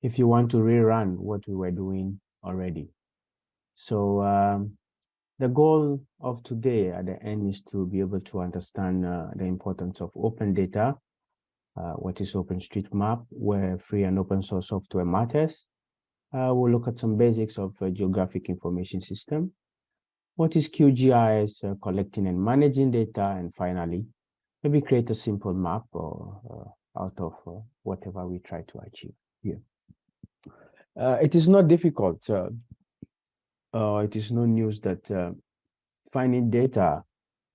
if you want to rerun what we were doing already. So the goal of today at the end is to be able to understand the importance of open data, what is OpenStreetMap, where free and open source software matters. We'll look at some basics of geographic information system. What is QGIS, collecting and managing data, and finally, maybe create a simple map or out of whatever we try to achieve here. It is not difficult. It is no news that finding data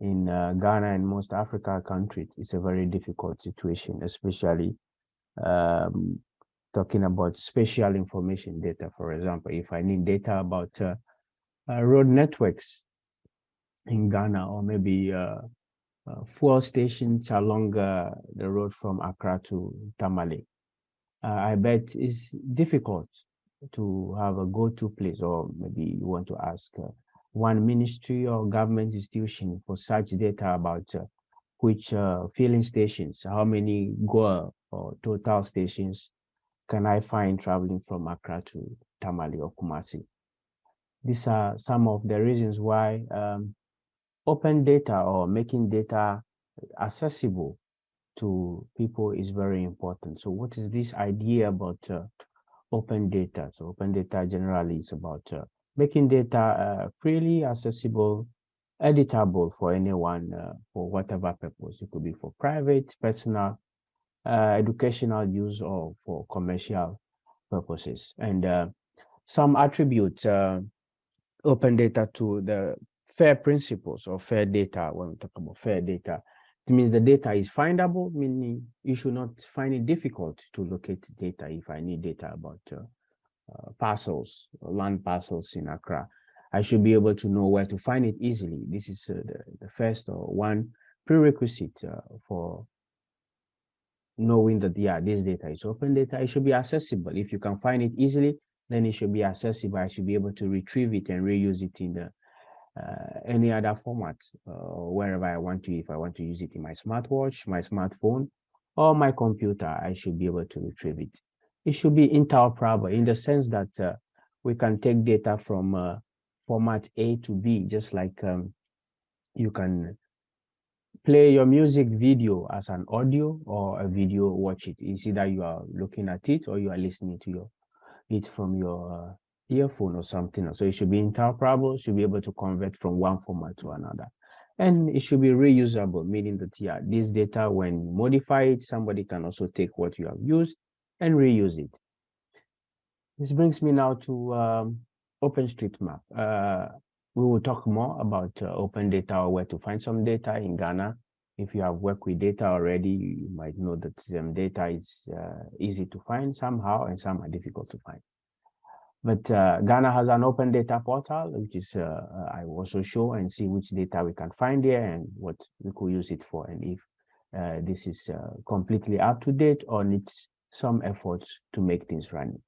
in Ghana and most Africa countries is a very difficult situation, especially talking about spatial information data. For example, if I need data about road networks in Ghana, or maybe fuel stations along the road from Accra to Tamale, I bet it's difficult to have a go-to place, or maybe you want to ask one ministry or government institution for such data about which filling stations, how many GOA or total stations can I find traveling from Accra to Tamale or Kumasi. These are some of the reasons why open data or making data accessible to people is very important. So what is this idea about open data? So open data generally is about making data freely accessible, editable for anyone for whatever purpose. It could be for private, personal, educational use, or for commercial purposes. And some attributes open data to the FAIR principles or fair data. When we talk about fair data, it means the data is findable, meaning you should not find it difficult to locate data. If I need data about parcels, land parcels in Accra, I should be able to know where to find it easily. This is the first or one prerequisite for knowing that, yeah, this data is open data. It should be accessible. If you can find it easily, then it should be accessible. I should be able to retrieve it and reuse it in the any other format, wherever I want to. If I want to use it in my smartwatch, my smartphone, or my computer, I should be able to retrieve it. It should be interoperable in the sense that we can take data from format A to B, just like you can play your music video as an audio or a video, watch it. It's either you are looking at it or you are listening to it from your earphone or something. So it should be interoperable, should be able to convert from one format to another. And it should be reusable, meaning that, yeah, this data, when you modify it, somebody can also take what you have used and reuse it. This brings me now to OpenStreetMap. We will talk more about open data or where to find some data in Ghana. If you have worked with data already, you might know that some data is easy to find somehow and some are difficult to find. But Ghana has an open data portal, which is I will also show and see which data we can find there and what we could use it for, and if this is completely up to date or needs some efforts to make things running.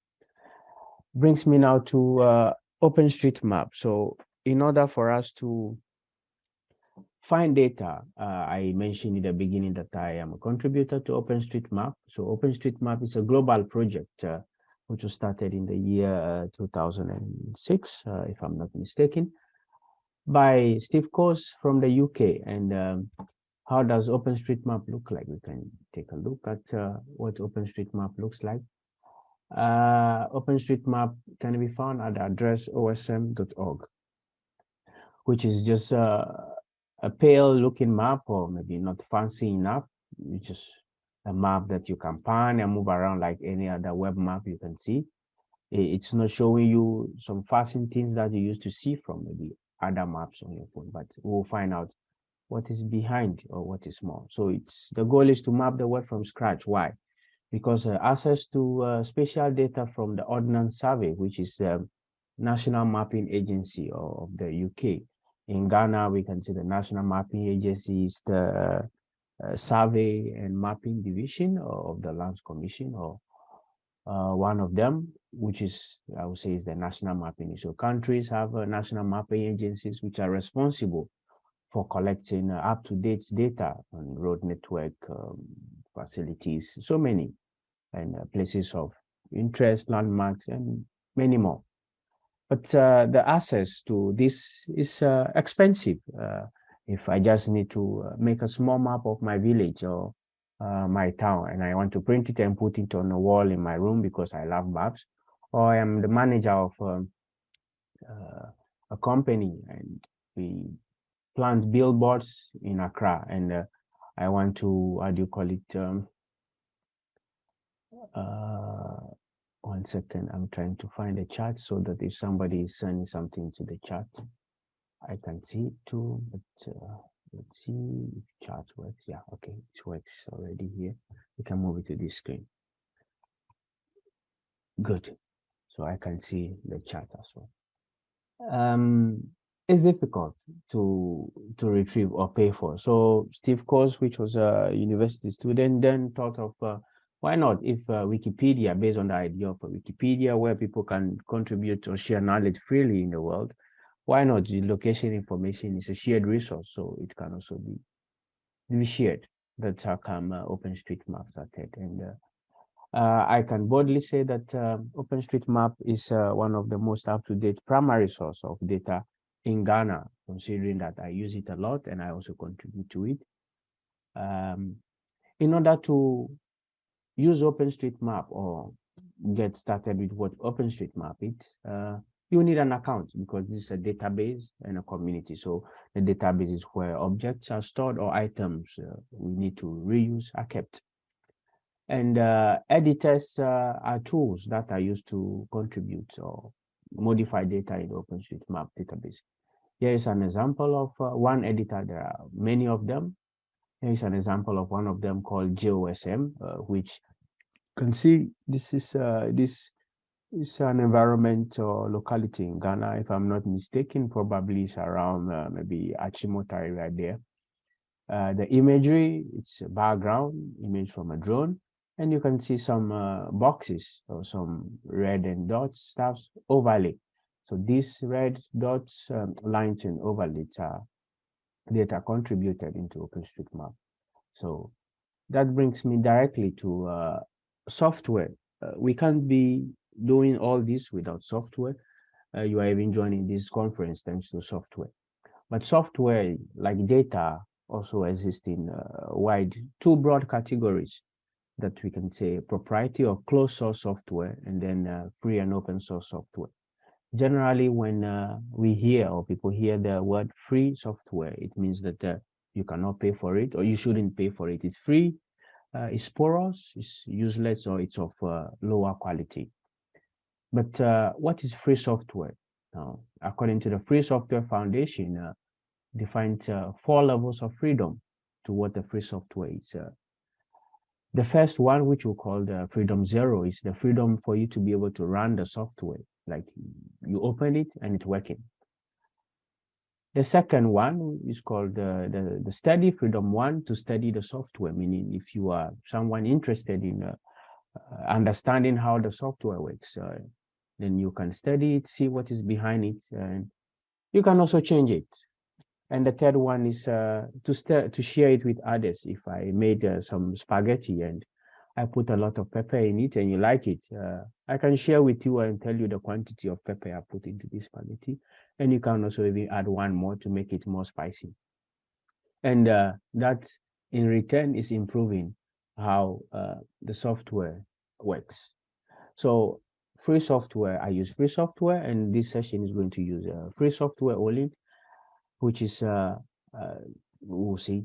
Brings me now to OpenStreetMap. So in order for us to find data, I mentioned in the beginning that I am a contributor to OpenStreetMap. So OpenStreetMap is a global project which was started in the year 2006, if I'm not mistaken, by Steve Coase from the UK. And how does OpenStreetMap look like? We can take a look at what OpenStreetMap looks like. OpenStreetMap can be found at the address osm.org, which is just a pale looking map, or maybe not fancy enough. It's just a map that you can pan and move around like any other web map you can see. It's not showing you some fascinating things that you used to see from maybe other maps on your phone, but we'll find out what is behind or what is more. So the goal is to map the world from scratch. Why? Because access to spatial data from the Ordnance Survey, which is the National Mapping Agency of the UK. In Ghana, we can see the National Mapping Agency is the Survey and Mapping Division of the Lands Commission, or one of them, which is, I would say, is the National Mapping. So countries have national mapping agencies which are responsible for collecting up-to-date data on road network facilities, so many, and places of interest, landmarks, and many more. But the access to this is expensive. If I just need to make a small map of my village or my town, and I want to print it and put it on a wall in my room because I love maps, or I am the manager of a company and we plant billboards in Accra, and I want to, how do you call it? 1 second, I'm trying to find a chart so that if somebody is sending something to the chat, I can see it too. But let's see if chart works. Yeah, okay, it works already here. We can move it to this screen. Good. So I can see the chart as well. It's difficult to retrieve or pay for. So Steve Coase, which was a university student, then thought of why not if Wikipedia, based on the idea of a Wikipedia where people can contribute or share knowledge freely in the world, why not? The location information is a shared resource, so it can also be shared. That's how come OpenStreetMap started. And I can boldly say that OpenStreetMap is one of the most up-to-date primary source of data in Ghana, considering that I use it a lot and I also contribute to it. In order to use OpenStreetMap or get started with what OpenStreetMap is, you need an account because this is a database and a community. So the database is where objects are stored or items we need to reuse are kept. And editors are tools that are used to contribute or modify data in the OpenStreetMap database. Here is an example of one editor. There are many of them. Here is an example of one of them called JOSM, which you can see this is an environment or locality in Ghana. If I'm not mistaken, probably it's around maybe Achimota area there. The imagery, it's a background image from a drone. And you can see some boxes or some red and dots stuffs overlay. So these red dots, lines and overlays are data contributed into OpenStreetMap. So that brings me directly to software. We can't be doing all this without software. You are even joining this conference thanks to software. But software, like data, also exists in two broad categories that we can say: proprietary or closed source software, and then free and open source software. Generally, when we hear or people hear the word free software, it means that you cannot pay for it or you shouldn't pay for it. It's free, it's porous, it's useless, or it's of lower quality. But what is free software? Now, according to the Free Software Foundation, defines 4 levels of freedom to what the free software is. The first one, which we call the freedom 0, is the freedom for you to be able to run the software. Like you open it and it's working. The second one is called the study freedom 1, to study the software, meaning if you are someone interested in understanding how the software works, then you can study it, see what is behind it, and you can also change it. And the third one is to share it with others. If I made some spaghetti and I put a lot of pepper in it and you like it, I can share with you and tell you the quantity of pepper I put into this spaghetti. And you can also even add one more to make it more spicy. And that in return is improving how the software works. So free software, I use free software, and this session is going to use free software only, which is, we'll see.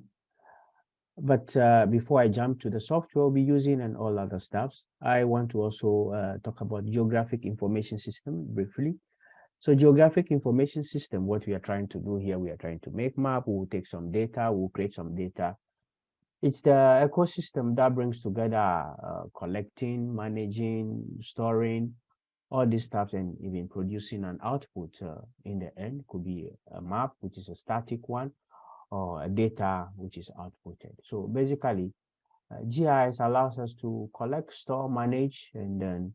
But before I jump to the software we'll be using and all other stuffs, I want to also talk about geographic information system briefly. So geographic information system, what we are trying to do here, we are trying to make map, we'll take some data, we'll create some data. It's the ecosystem that brings together collecting, managing, storing, all these stuff, and even producing an output in the end. Could be a map, which is a static one, or a data, which is outputted. So basically, GIS allows us to collect, store, manage, and then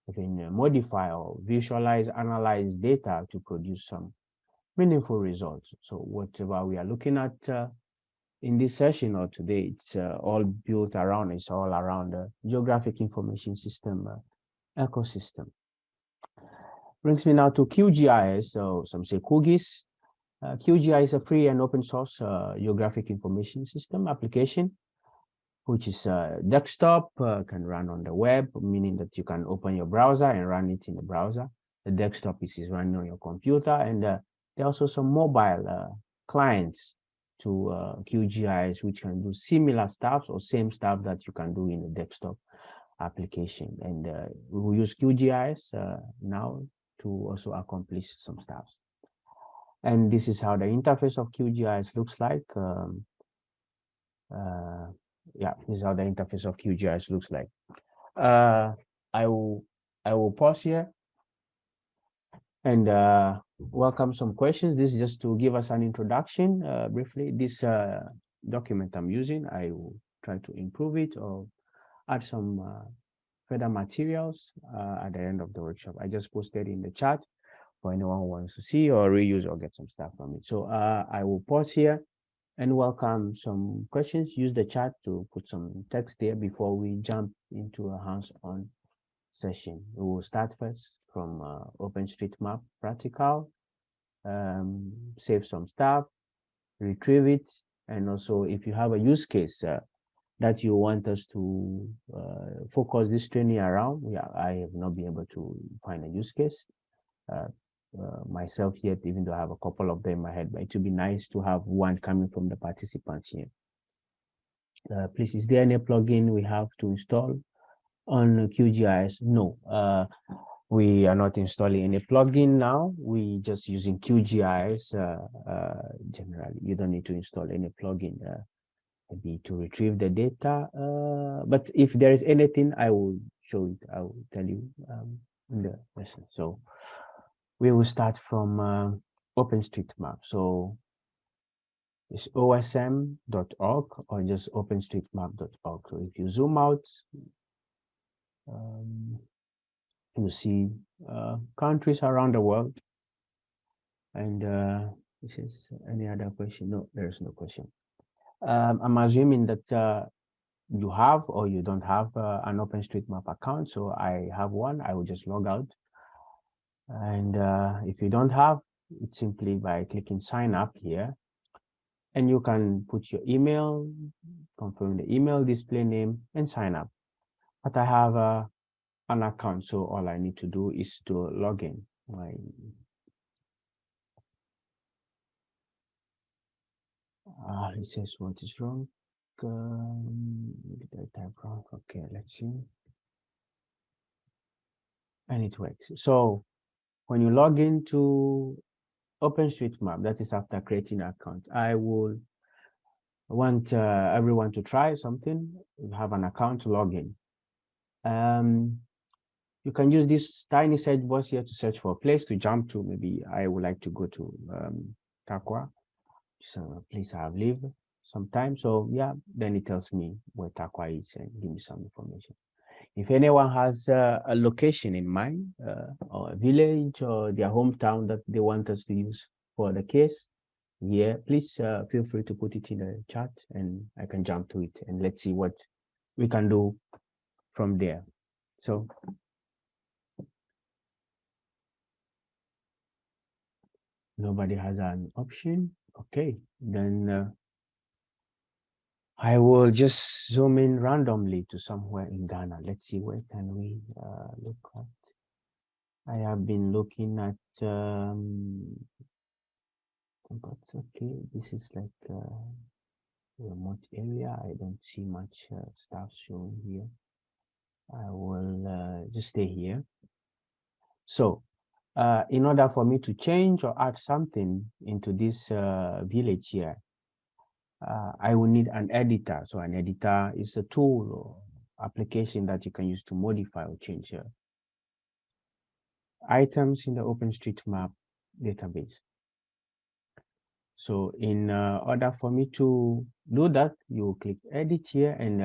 even modify or visualize, analyze data to produce some meaningful results. So whatever we are looking at in this session or today, it's all built around, it's all around the geographic information system ecosystem. Brings me now to QGIS, so some say QGIS. QGIS is a free and open source geographic information system application, which is desktop, can run on the web, meaning that you can open your browser and run it in the browser. The desktop is running on your computer, and there are also some mobile clients to QGIS, which can do similar stuff or same stuff that you can do in the desktop application. And we will use QGIS now to also accomplish some stuff. And this is how the interface of QGIS looks like. Yeah, this is how the interface of QGIS looks like. I will pause here and welcome some questions. This is just to give us an introduction briefly. This document I'm using, I will try to improve it or add some further materials at the end of the workshop. I just posted in the chat for anyone who wants to see or reuse or get some stuff from it. So I will pause here and welcome some questions. Use the chat to put some text there before we jump into a hands-on session. We will start first from OpenStreetMap practical, save some stuff, retrieve it, and also if you have a use case that you want us to focus this training around, yeah, I have not been able to find a use case myself yet, even though I have a couple of them in my head, but it would be nice to have one coming from the participants here. Please, is there any plugin we have to install on QGIS? No, we are not installing any plugin now. We just using QGIS generally. You don't need to install any plugin maybe to retrieve the data. But if there is anything, I will show it. I will tell you in the lesson. So we will start from OpenStreetMap. So it's osm.org or just openstreetmap.org. So if you zoom out, you see countries around the world. And this is any other question? No, there is no question. I'm assuming that you have or you don't have an OpenStreetMap account. So I have one. I will just log out. And if you don't have, it's simply by clicking sign up here. And you can put your email, confirm the email, display name, and sign up. But I have an account, so all I need to do is to log in. It says what is wrong. Did I type wrong? Okay, let's see. And it works. So when you log into OpenStreetMap, that is after creating an account, I will want everyone to try something, have an account to log in. You can use this tiny search box here to search for a place to jump to. Maybe I would like to go to Takwa, so a place I have lived sometime. So yeah, then it tells me where Takwa is and give me some information. If anyone has a location in mind, or a village or their hometown that they want us to use for the case, yeah, please feel free to put it in the chat and I can jump to it and let's see what we can do from there. So nobody has an option. Okay, then I will just zoom in randomly to somewhere in Ghana. Let's see, where can we look at? I have been looking at, but okay, this is like a remote area. I don't see much stuff shown here. I will just stay here. So in order for me to change or add something into this village here, I will need an editor. So an editor is a tool or application that you can use to modify or change items in the OpenStreetMap database. So in order for me to do that, you click edit here and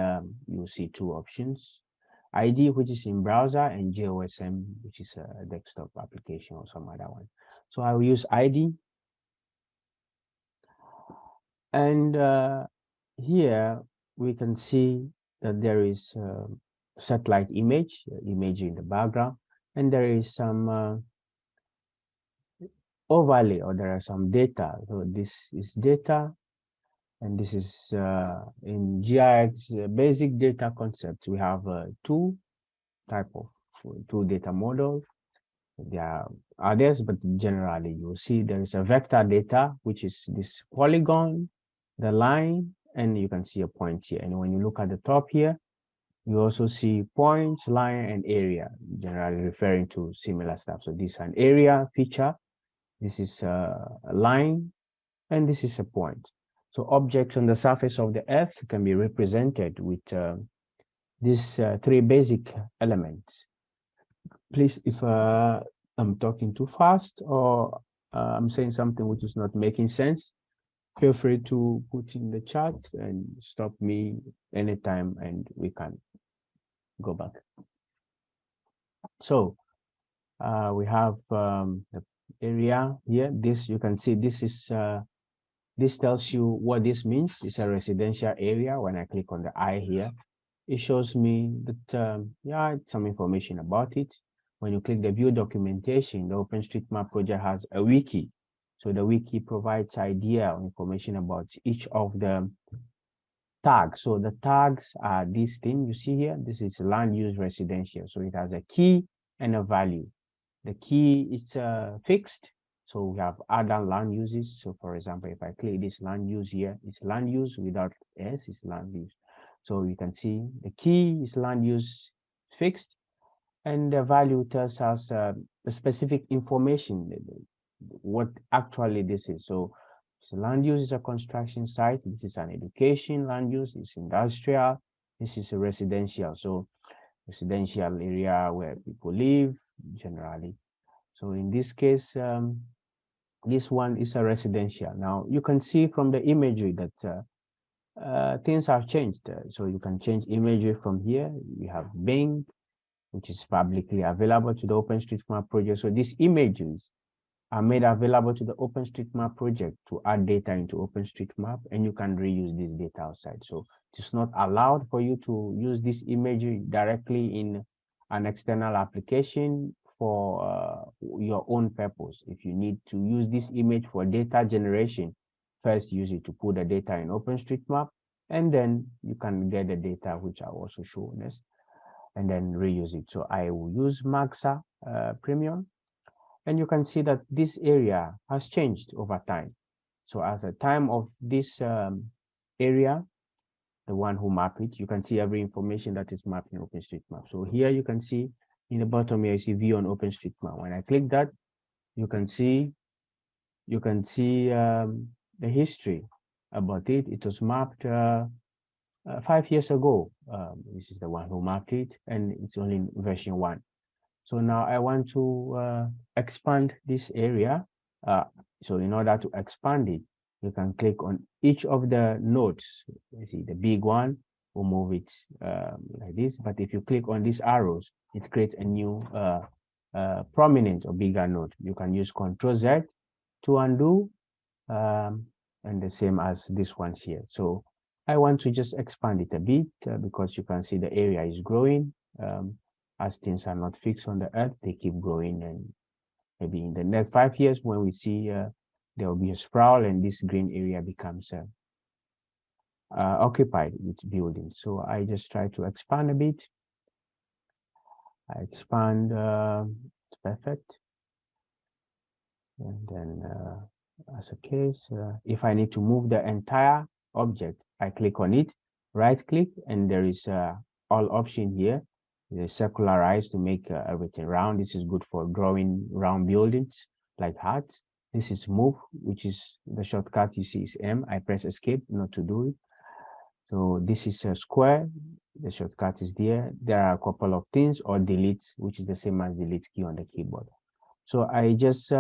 you'll see two options: ID, which is in browser, and JOSM, which is a desktop application or some other one. So I will use ID. And here we can see that there is satellite image in the background, and there is some overlay, or there are some data. So this is data, and this is in GIX basic data concepts. We have two data models. There are others, but generally you will see there is a vector data, which is this polygon, the line, and you can see a point here. And when you look at the top here, you also see points, line, and area, generally referring to similar stuff. So this is an area feature, this is a line, and this is a point. So objects on the surface of the Earth can be represented with these three basic elements. Please, if I'm talking too fast or I'm saying something which is not making sense, feel free to put in the chat and stop me anytime and we can go back. So we have the area here. This, you can see, this is this tells you what this means. It's a residential area. When I click on the eye here, it shows me that yeah, some information about it. When you click the view documentation, the OpenStreetMap project has a wiki. So the wiki provides idea or information about each of the tags. So the tags are this thing you see here. This is land use residential. So it has a key and a value. The key is fixed. So we have other land uses. So for example, if I click this land use here, it's land use without S, it's land use. So you can see the key is land use fixed, and the value tells us the specific information, what actually this is. So land use is a construction site. This is an education land use. It's industrial. This is a residential. So residential area where people live generally. So in this case, this one is a residential. Now you can see from the imagery that things have changed. So you can change imagery from here. We have Bing, which is publicly available to the OpenStreetMap project. So these images are made available to the OpenStreetMap project to add data into OpenStreetMap, and you can reuse this data outside. So it's not allowed for you to use this imagery directly in an external application for your own purpose. If you need to use this image for data generation, first use it to put the data in OpenStreetMap, and then you can get the data, which I also show next, and then reuse it. So I will use Maxa Premium, and you can see that this area has changed over time. So as a time of this area, the one who mapped it, you can see every information that is mapped in OpenStreetMap. So here you can see in the bottom here, you see view on OpenStreetMap. When I click that, you can see the history about it. It was mapped 5 years ago. This is the one who mapped it, and it's only in version 1. So now I want to expand this area. So in order to expand it, you can click on each of the nodes. You see the big one, we'll move it like this. But if you click on these arrows, it creates a new prominent or bigger node. You can use Ctrl Z to undo, and the same as this one here. So I want to just expand it a bit because you can see the area is growing. As things are not fixed on the earth, they keep growing, and maybe in the next 5 years, when we see there will be a sprawl and this green area becomes occupied with buildings. So I just try to expand a bit. I expand, it's perfect. And then as a case, if I need to move the entire object, I click on it, right click, and there is all option here. The circularize to make everything round. This is good for drawing round buildings like hearts. This is move, which is the shortcut you see is M. I press escape not to do it. So this is a square. The shortcut is there. There are a couple of things, or delete, which is the same as delete key on the keyboard. So I just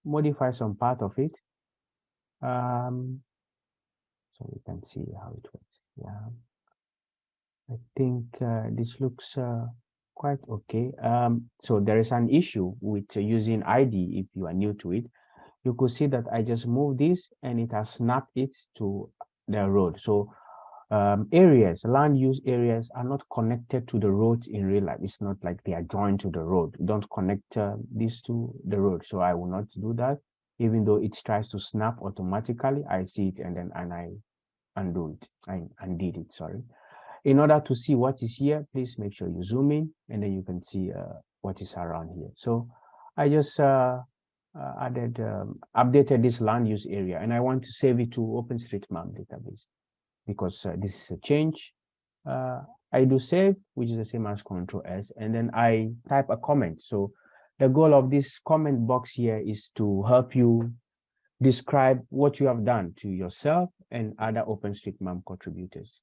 modify some part of it. So we can see how it works. Yeah. I think this looks quite okay. So there is an issue with using ID if you are new to it. You could see that I just moved this and it has snapped it to the road. So Areas, land use areas are not connected to the roads in real life. It's not like they are joined to the road. You don't connect these to the road. So I will not do that. Even though it tries to snap automatically, I see it and I undo it. I undid it, sorry. In order to see what is here, please make sure you zoom in and then you can see what is around here. So I just updated this land use area and I want to save it to OpenStreetMap database because this is a change. I do save, which is the same as Control S, and then I type a comment. So the goal of this comment box here is to help you describe what you have done to yourself and other OpenStreetMap contributors.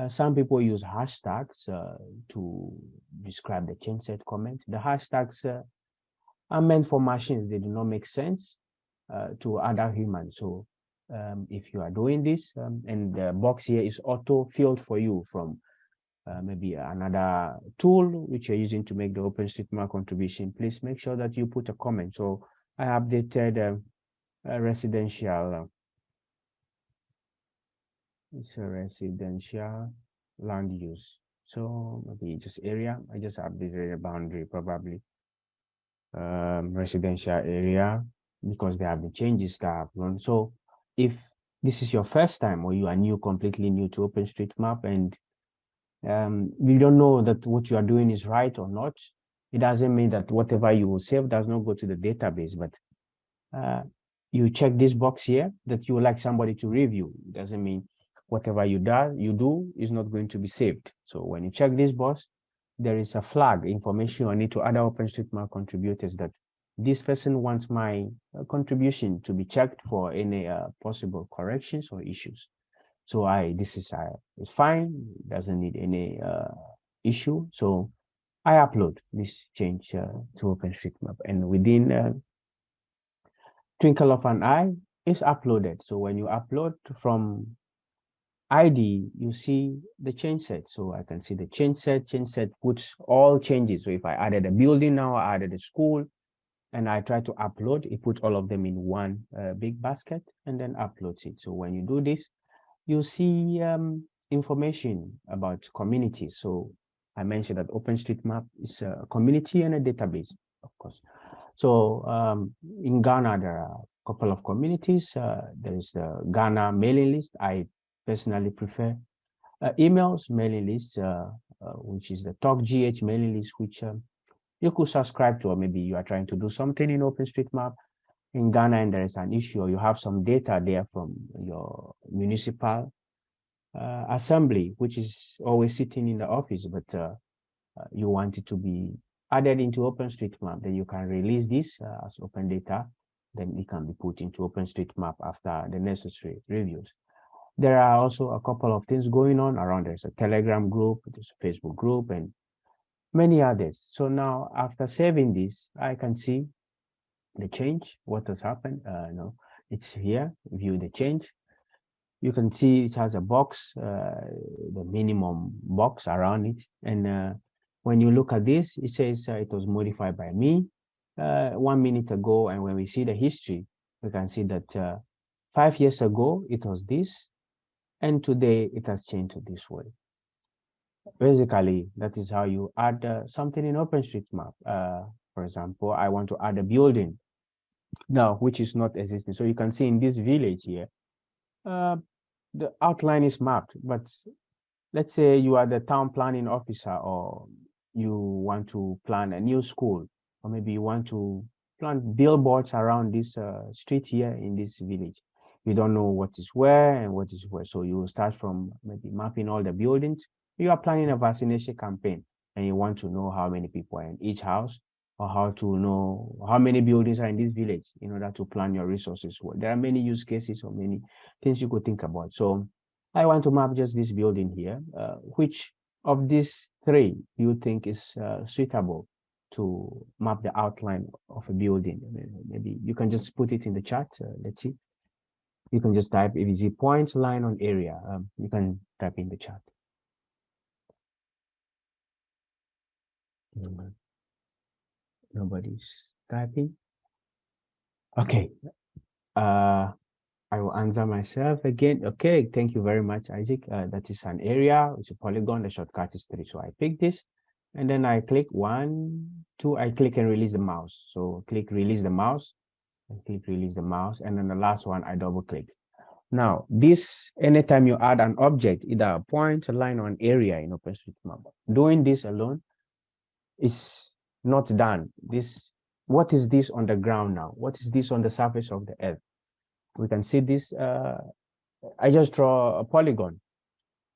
Some people use hashtags to describe the change set comment. The hashtags are meant for machines. They do not make sense to other humans. So if you are doing this and the box here is auto-filled for you from maybe another tool which you're using to make the OpenStreetMap contribution, please make sure that you put a comment. So I updated residential. It's a residential land use. So maybe just area. I just updated the boundary probably residential area because there have been changes that have run. So if this is your first time or you are new, completely new to OpenStreetMap and you don't know that what you are doing is right or not, it doesn't mean that whatever you will save does not go to the database, but you check this box here that you would like somebody to review. It doesn't mean whatever you do is not going to be saved. So when you check this box, there is a flag information on it to other OpenStreetMap contributors that this person wants my contribution to be checked for any possible corrections or issues. So this is it's fine, doesn't need any issue. So I upload this change to OpenStreetMap, and within twinkle of an eye is uploaded. So when you upload from ID, you see the change set. So I can see the change set puts all changes. So if I added a building now, I added a school, and I try to upload, it puts all of them in one big basket and then uploads it. So when you do this, you see information about communities. So I mentioned that OpenStreetMap is a community and a database, of course. So in Ghana, there are a couple of communities. There is the Ghana mailing list. I personally prefer emails mailing list, which is the Talk GH mailing list, which you could subscribe to, or maybe you are trying to do something in OpenStreetMap in Ghana and there is an issue, or you have some data there from your municipal assembly, which is always sitting in the office, but you want it to be added into OpenStreetMap, then you can release this as open data, then it can be put into OpenStreetMap after the necessary reviews. There are also a couple of things going on around. There's a Telegram group, there's a Facebook group, and many others. So now after saving this, I can see the change, what has happened. No, it's here, view the change. You can see it has a box, the minimum box around it. And when you look at this, it says it was modified by me 1 minute ago. And when we see the history, we can see that 5 years ago, it was this. And today it has changed to this way. Basically, that is how you add something in OpenStreetMap. For example, I want to add a building now, which is not existing. So you can see in this village here, the outline is mapped, but let's say you are the town planning officer or you want to plan a new school, or maybe you want to plant billboards around this street here in this village. You don't know what is where and what is where. So you start from maybe mapping all the buildings. You are planning a vaccination campaign and you want to know how many people are in each house, or how to know how many buildings are in this village in order to plan your resources. Well, there are many use cases or many things you could think about. So I want to map just this building here. Which of these three do you think is suitable to map the outline of a building? Maybe you can just put it in the chat. Let's see. You can just type if it's a points, line, on area. You can type in the chat. Nobody's typing. Okay. I will answer myself again. Okay, thank you very much, Isaac. That is an area, it's a polygon, the shortcut is 3. So I pick this and then I click 1, 2, I click and release the mouse. So click release the mouse and click release the mouse. And then the last one, I double click. Now, this, anytime you add an object, either a point, a line, or an area in OpenStreetMap, doing this alone is not done. What is this on the ground now? What is this on the surface of the earth? We can see this. I just draw a polygon.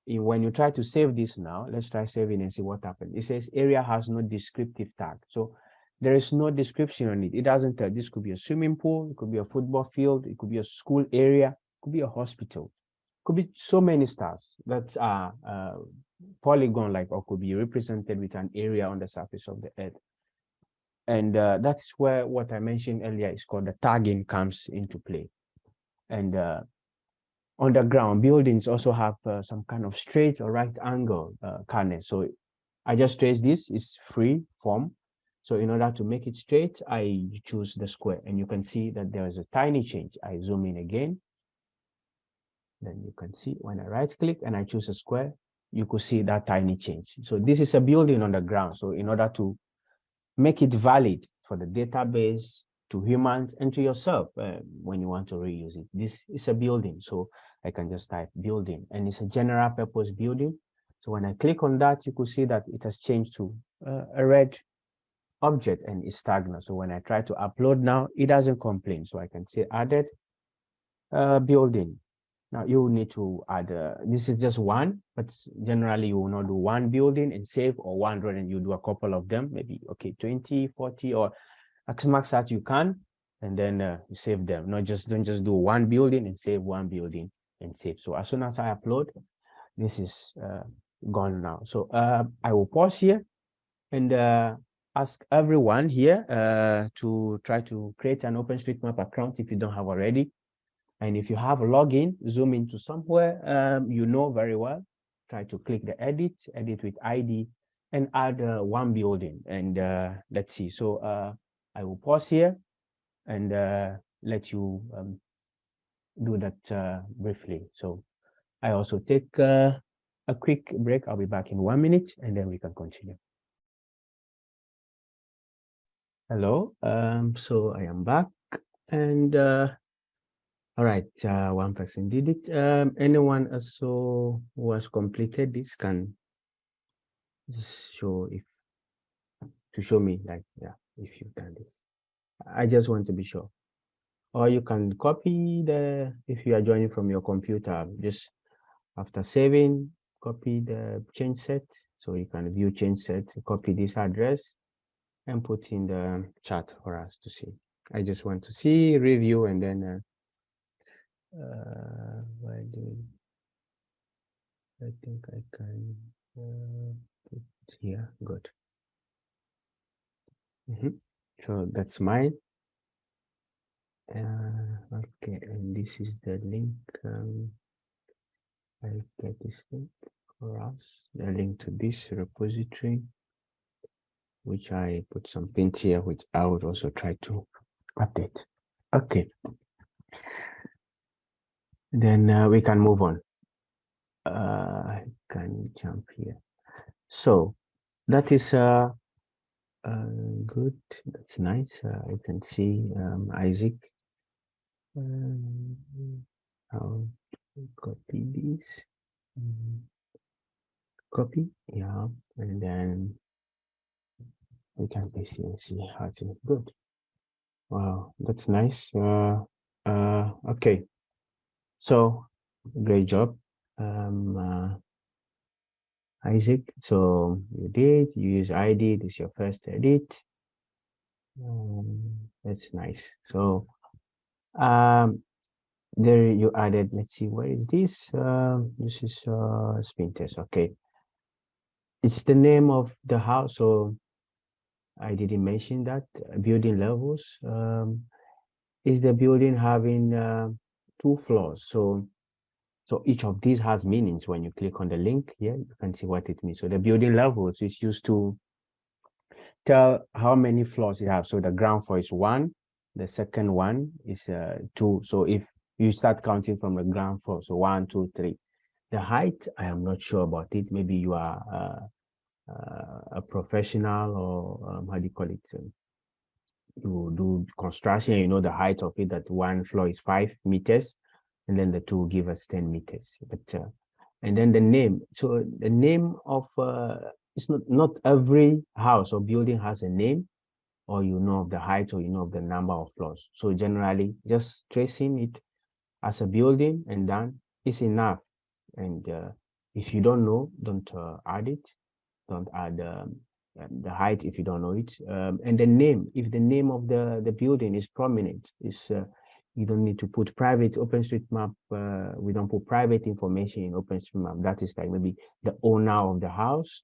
When you try to save this now, let's try saving and see what happens. It says area has no descriptive tag. So there is no description on it. It doesn't tell. This could be a swimming pool. It could be a football field. It could be a school area. It could be a hospital. It could be so many stuff that are polygon-like or could be represented with an area on the surface of the earth. And that's where what I mentioned earlier is called the tagging comes into play. And on the ground, buildings also have some kind of straight or right angle kernel. So I just trace this, is free form. So in order to make it straight, I choose the square. And you can see that there is a tiny change. I zoom in again. Then you can see when I right click and I choose a square, you could see that tiny change. So this is a building on the ground. So in order to make it valid for the database, to humans, and to yourself when you want to reuse it, this is a building. So I can just type building, and it's a general purpose building. So when I click on that, you could see that it has changed to a red object and it's stagnant. So when I try to upload now, it doesn't complain. So I can say added building. Now you will need to add, this is just one, but generally you will not do one building and save, or 100 and you do a couple of them, maybe, okay, 20, 40, or as max as you can, and then you save them. Don't just do one building and save one building and save. So as soon as I upload, this is gone now. So I will pause here and ask everyone here to try to create an OpenStreetMap account if you don't have already. And if you have a login, zoom into somewhere you know very well, try to click the edit with ID, and add one building. And let's see. So I will pause here and let you do that briefly. So I also take a quick break. I'll be back in 1 minute and then we can continue. Hello. So I am back and all right, one person did it. Anyone also who has completed this can just show me, like, yeah, if you've done this. I just want to be sure. Or you can copy if you are joining from your computer, just after saving, copy the change set. So you can view change set, copy this address and put in the chat for us to see. I just want to see, review, and then I think I can put here. Good. So that's mine. Okay, and this is the link. I'll get this link for us. The link to this repository, which I put some pins here, which I would also try to update. Okay. Then we can move on. I can jump here. So that is good. That's nice. I can see Isaac. I'll copy this. Copy, yeah, and then we can paste and see how to good. Wow, that's nice. Okay, so great job, Isaac. So you use ID. This is your first edit. That's nice. So there you added, let's see, where is this? This is spin test. Okay, it's the name of the house. So I didn't mention that. Building levels. Is the building having 2 floors? So each of these has meanings. When you click on the link here, you can see what it means. So the building levels is used to tell how many floors you have. So the ground floor is 1, the second one is 2. So if You start counting from the ground floor. So 1, 2, 3. The height, I am not sure about it. Maybe you are a professional, or how do you call it? You do construction, you know the height of it, that one floor is 5 meters, and then the two give us 10 meters. But and then the name. So the name of it's not every house or building has a name, or you know of the height, or you know of the number of floors. So generally, just tracing it as a building and done is enough. And if you don't know, don't add it. Don't add the height if you don't know it. And the name, if the name of the building is prominent, you don't need to put private OpenStreetMap. We don't put private information in OpenStreetMap. That is like maybe the owner of the house,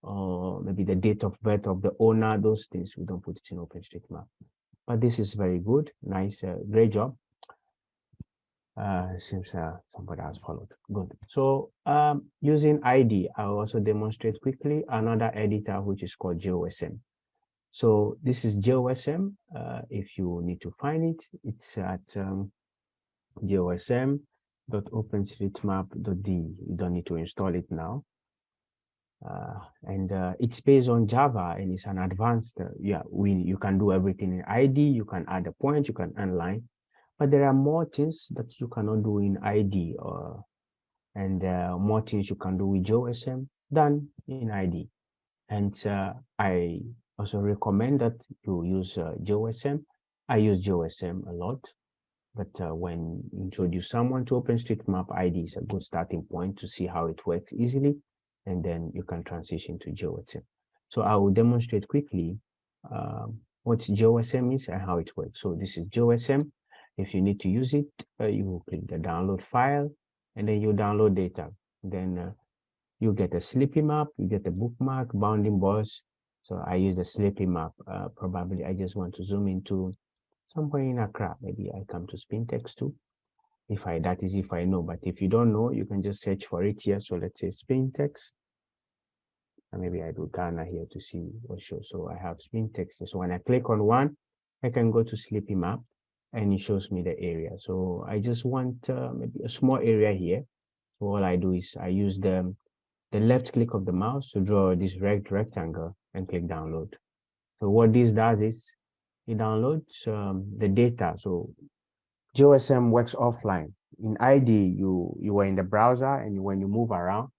or maybe the date of birth of the owner. Those things we don't put it in OpenStreetMap. But this is very good, nice, great job. Seems somebody has followed. Good. So using ID, I'll also demonstrate quickly another editor which is called JOSM. So this is JOSM. If you need to find it, it's at josm.openstreetmap.de. You don't need to install it now. And it's based on Java, and it's an advanced, you can do everything in ID. You can add a point, you can align. But there are more things that you cannot do in ID, and more things you can do with JOSM than in ID. And I also recommend that you use JOSM. I use JOSM a lot, but when you introduce someone to OpenStreetMap, ID is a good starting point to see how it works easily, and then you can transition to JOSM. So I will demonstrate quickly what JOSM is and how it works. So this is JOSM. If you need to use it, you will click the download file, and then you download data. Then you get a Sleepy map, you get a bookmark, bounding box. So I use the Sleepy map. Probably I just want to zoom into somewhere in Accra. Maybe I come to Spintex too. That is if I know, but if you don't know, you can just search for it here. So let's say Spintex. And maybe I do Ghana here to see what shows. So I have Spintex. So when I click on one, I can go to Sleepy map, and it shows me the area. So I just want maybe a small area here. So all I do is I use the left click of the mouse to draw this rectangle and click download. So what this does is it downloads the data. So JOSM works offline. In ID, you are in the browser, and when you move around,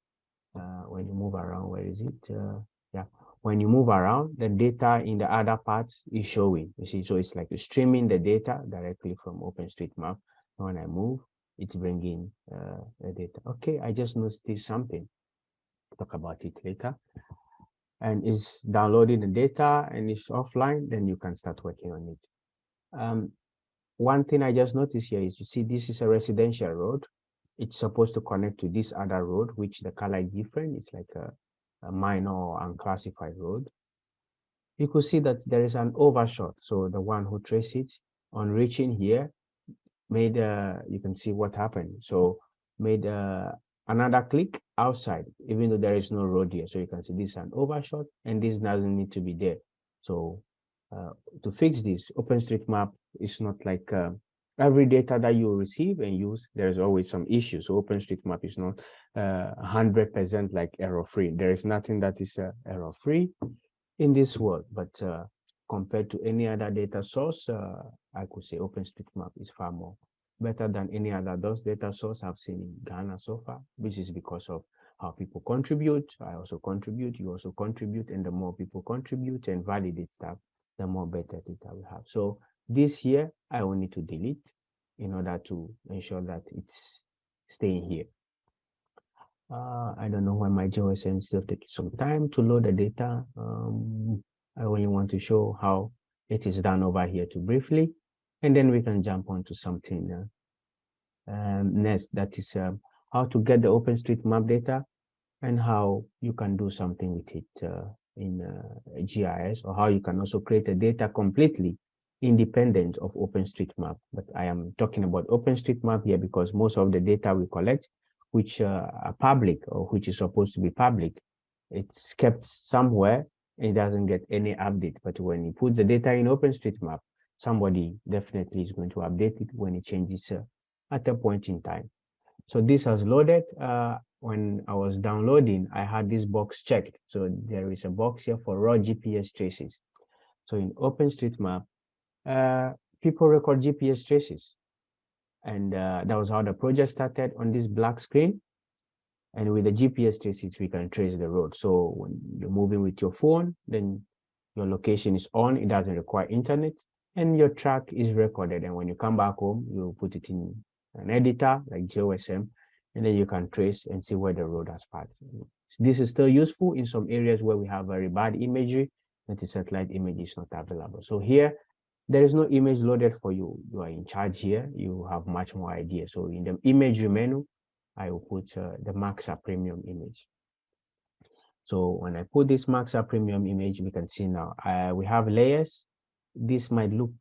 where is it? Yeah, when you move around, the data in the other parts is showing. You see, so it's like streaming the data directly from OpenStreetMap. When I move, it's bringing the data. Okay, I just noticed something. Talk about it later. And it's downloading the data, and it's offline. Then you can start working on it. One thing I just noticed here is, you see, this is a residential road. It's supposed to connect to this other road, which the color is different. It's like a minor or unclassified road. You could see that there is an overshot. So the one who traced it on reaching here made, you can see what happened. So made another click outside, even though there is no road here. So you can see this is an overshot, and this doesn't need to be there. So to fix this, OpenStreetMap is not like every data that you receive and use, there's always some issues. So OpenStreetMap is not 100% like error-free. There is nothing that is error-free in this world, but compared to any other data source, I could say OpenStreetMap is far more better than any other those data source I've seen in Ghana so far, which is because of how people contribute. I also contribute, you also contribute, and the more people contribute and validate stuff, the more better data we have. So this here, I will need to delete in order to ensure that it's staying here. I don't know why my JOSM still taking some time to load the data. I only want to show how it is done over here too briefly, and then we can jump on to something next, that is how to get the OpenStreetMap data and how you can do something with it in GIS, or how you can also create a data completely independent of OpenStreetMap. But I am talking about OpenStreetMap here because most of the data we collect, which are public or which is supposed to be public, it's kept somewhere and it doesn't get any update. But when you put the data in OpenStreetMap, somebody definitely is going to update it when it changes at a point in time. So this was loaded. When I was downloading, I had this box checked. So there is a box here for raw GPS traces. So in OpenStreetMap, people record GPS traces. And that was how the project started on this black screen. And with the GPS traces, we can trace the road. So when you're moving with your phone, then your location is on, it doesn't require internet, and your track is recorded. And when you come back home, you put it in an editor like GeoSM, and then you can trace and see where the road has passed. This is still useful in some areas where we have very bad imagery, that the satellite image is not available. So here, there is no image loaded for you. You are in charge here. You have much more idea. So in the imagery menu, I will put the Maxa Premium image. So when I put this Maxa Premium image, we can see now we have layers. This might look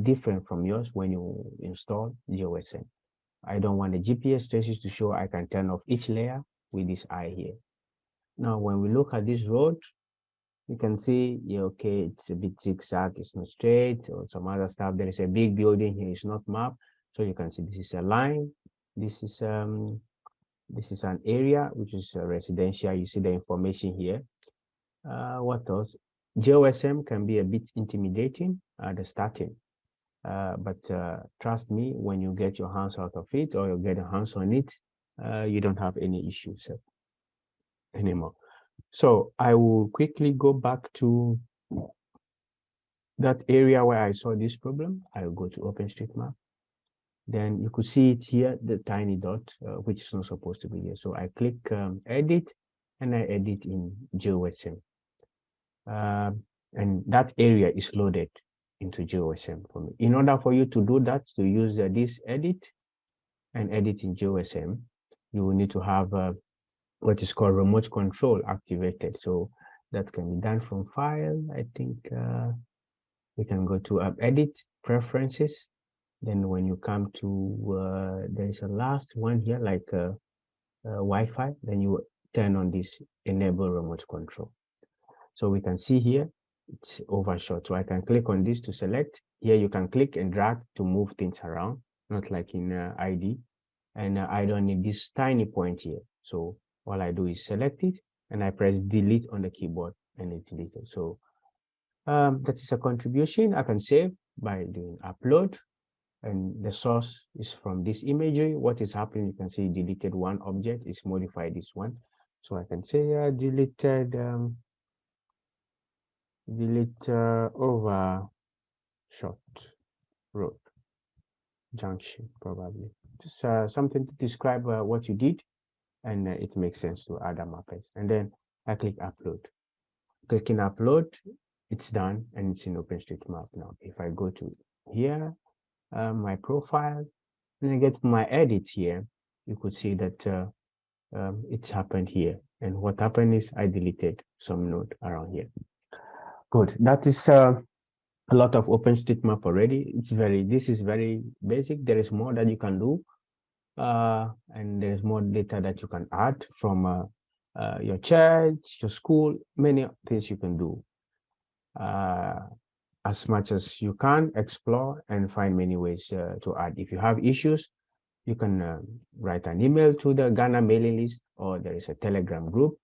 different from yours when you install GeoSM. I don't want the GPS traces to show. I can turn off each layer with this eye here. Now, when we look at this road, you can see, yeah, okay, it's a bit zigzag, it's not straight, or some other stuff. There is a big building here, it's not mapped. So you can see this is a line. This is an area which is residential. You see the information here. What else? GeoSM can be a bit intimidating at the starting. But trust me, when you get your hands out of it or you get your hands on it, you don't have any issues anymore. So I will quickly go back to that area where I saw this problem. I will go to OpenStreetMap. Then you could see it here, the tiny dot, which is not supposed to be here. So I click edit, and I edit in GeoSM. And that area is loaded into GeoSM for me. In order for you to do that, to use this edit and edit in GeoSM, you will need to have what is called remote control activated. So that can be done from file. I think we can go to edit preferences. Then when you come to, there is a last one here, like Wi-Fi, then you turn on this enable remote control. So we can see here, it's overshot. So I can click on this to select. Here you can click and drag to move things around, not like in ID. And I don't need this tiny point here. So all I do is select it and I press delete on the keyboard and it's deleted. So that is a contribution I can save by doing upload. And the source is from this imagery. What is happening, you can see deleted one object, is modified this one. So I can say deleted delete overshot road junction, probably. Just something to describe what you did, and it makes sense to other mappers. And then I click upload. Clicking upload, it's done, and it's in OpenStreetMap now. If I go to here, my profile, and I get my edit here, you could see that it's happened here. And what happened is I deleted some node around here. Good. That is a lot of OpenStreetMap already. This is very basic. There is more that you can do. And there's more data that you can add from your church, your school, many things you can do. As much as you can explore and find many ways to add. If you have issues, you can write an email to the Ghana mailing list, or there is a Telegram group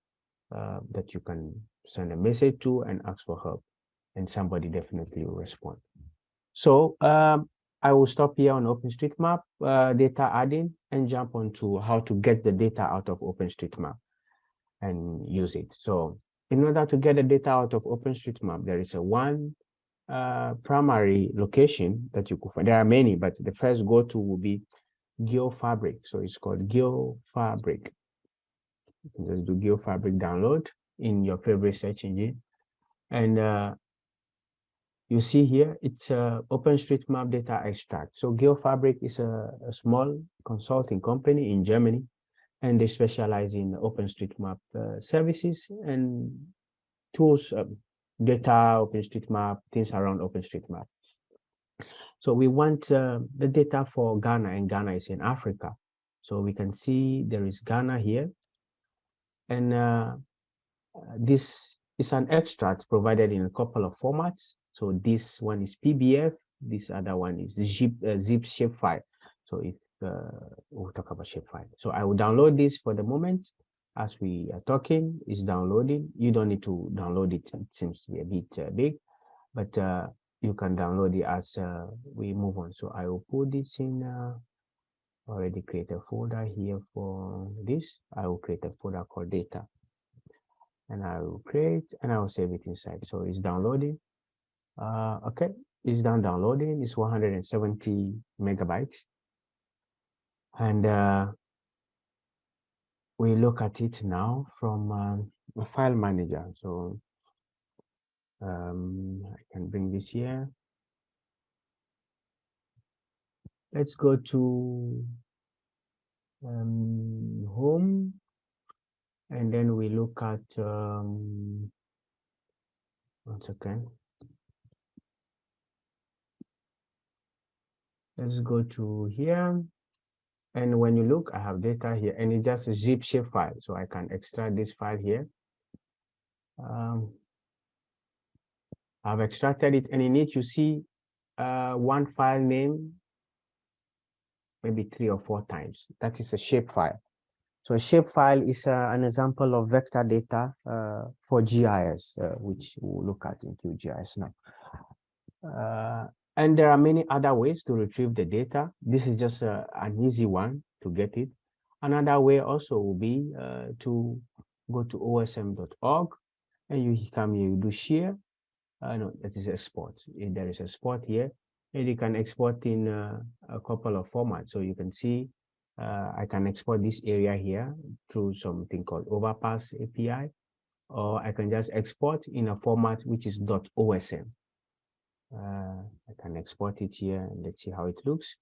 that you can send a message to and ask for help, and somebody definitely will respond. So I will stop here on OpenStreetMap data adding and jump on to how to get the data out of OpenStreetMap and use it. So in order to get the data out of OpenStreetMap, there is a one primary location that you could find. There are many, but the first go-to will be GeoFabric. So it's called GeoFabric. You can just do GeoFabric download in your favorite search engine. And you see here, it's OpenStreetMap data extract. So GeoFabric is a small consulting company in Germany, and they specialize in OpenStreetMap services and tools, data, OpenStreetMap, things around OpenStreetMap. So we want the data for Ghana, and Ghana is in Africa. So we can see there is Ghana here. And this is an extract provided in a couple of formats. So this one is PBF, this other one is zip shapefile. So if we'll talk about shapefile. So I will download this for the moment. As we are talking, it's downloading. You don't need to download it. It seems to be a bit big, but you can download it as we move on. So I will put this in, already create a folder here for this. I will create a folder called data, and I will create, and I will save it inside. So it's downloading. Okay, it's done downloading. It's 170 megabytes. And we look at it now from a file manager. So I can bring this here. Let's go to home, and then we look at, one second. Let's go to here. And when you look, I have data here, and it's just a zip shape file. So I can extract this file here. I've extracted it, and in it you see one file name maybe 3 or 4 times. That is a shape file. So a shape file is an example of vector data for GIS, which we'll look at in QGIS now. And there are many other ways to retrieve the data. This is just an easy one to get it. Another way also will be to go to osm.org, and you come here, you do share. No, that is export. There is a export here, and you can export in a couple of formats. So you can see I can export this area here through something called Overpass API, or I can just export in a format which is .osm. I can export it here, and let's see how it looks.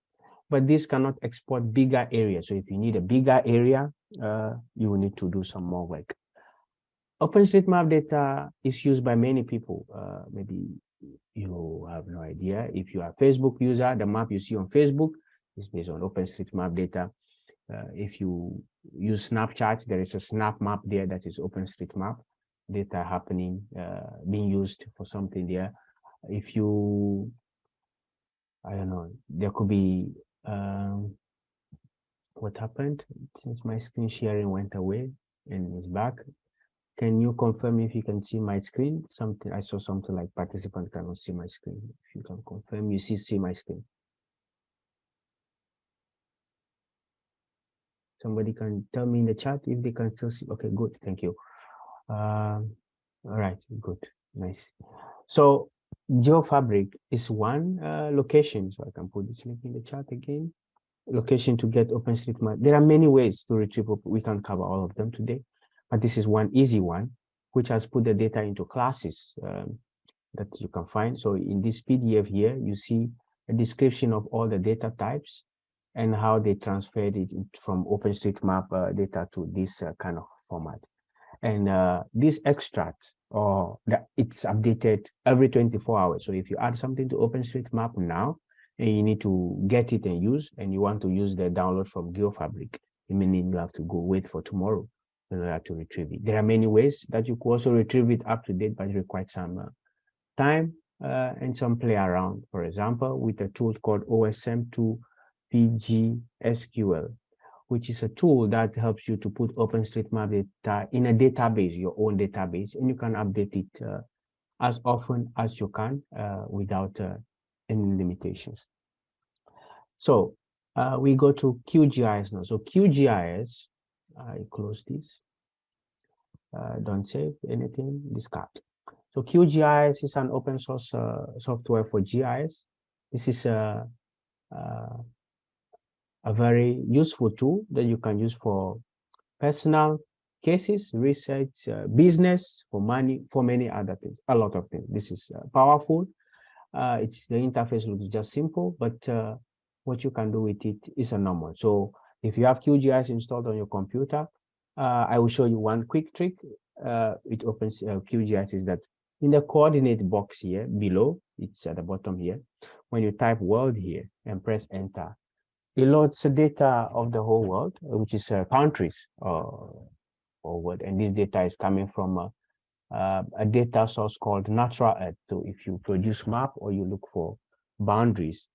But this cannot export bigger areas. So if you need a bigger area, you will need to do some more work. OpenStreetMap data is used by many people. Maybe you have no idea. If you are a Facebook user, the map you see on Facebook is based on OpenStreetMap data. If you use Snapchat, there is a Snap map there that is OpenStreetMap data happening, being used for something there. If you, I don't know, there could be, what happened since my screen sharing went away and is back. Can you confirm if you can see my screen? Something, I saw something like participant cannot see my screen. If you can confirm, you see my screen. Somebody can tell me in the chat if they can still see. Okay, good, thank you. All right, good, nice. So GeoFabric is one location. So I can put this link in the chat again. Location to get OpenStreetMap. There are many ways to retrieve. We can cover all of them today, but this is one easy one, which has put the data into classes that you can find. So in this PDF here, you see a description of all the data types and how they transferred it from OpenStreetMap data to this kind of format. And this extract, or it's updated every 24 hours. So if you add something to OpenStreetMap now, and you need to get it and use, and you want to use the download from GeoFabric, meaning you have to go wait for tomorrow in order to retrieve it. There are many ways that you could also retrieve it up to date, but it requires some time and some play around. For example, with a tool called OSM2 PGSQL, which is a tool that helps you to put OpenStreetMap data in a database, your own database, and you can update it as often as you can without any limitations. So we go to QGIS now. So QGIS, I close this. Don't save anything, discard. So QGIS is an open source software for GIS. This is a very useful tool that you can use for personal cases, research, business, for money, for many other things, a lot of things. This is powerful. It's the interface looks just simple, but what you can do with it is enormous. So if you have QGIS installed on your computer, I will show you one quick trick. It opens QGIS is that in the coordinate box here below, it's at the bottom here. When you type world here and press enter, it loads the data of the whole world, which is countries or world, and this data is coming from a data source called Natural Earth. So if you produce map or you look for boundaries,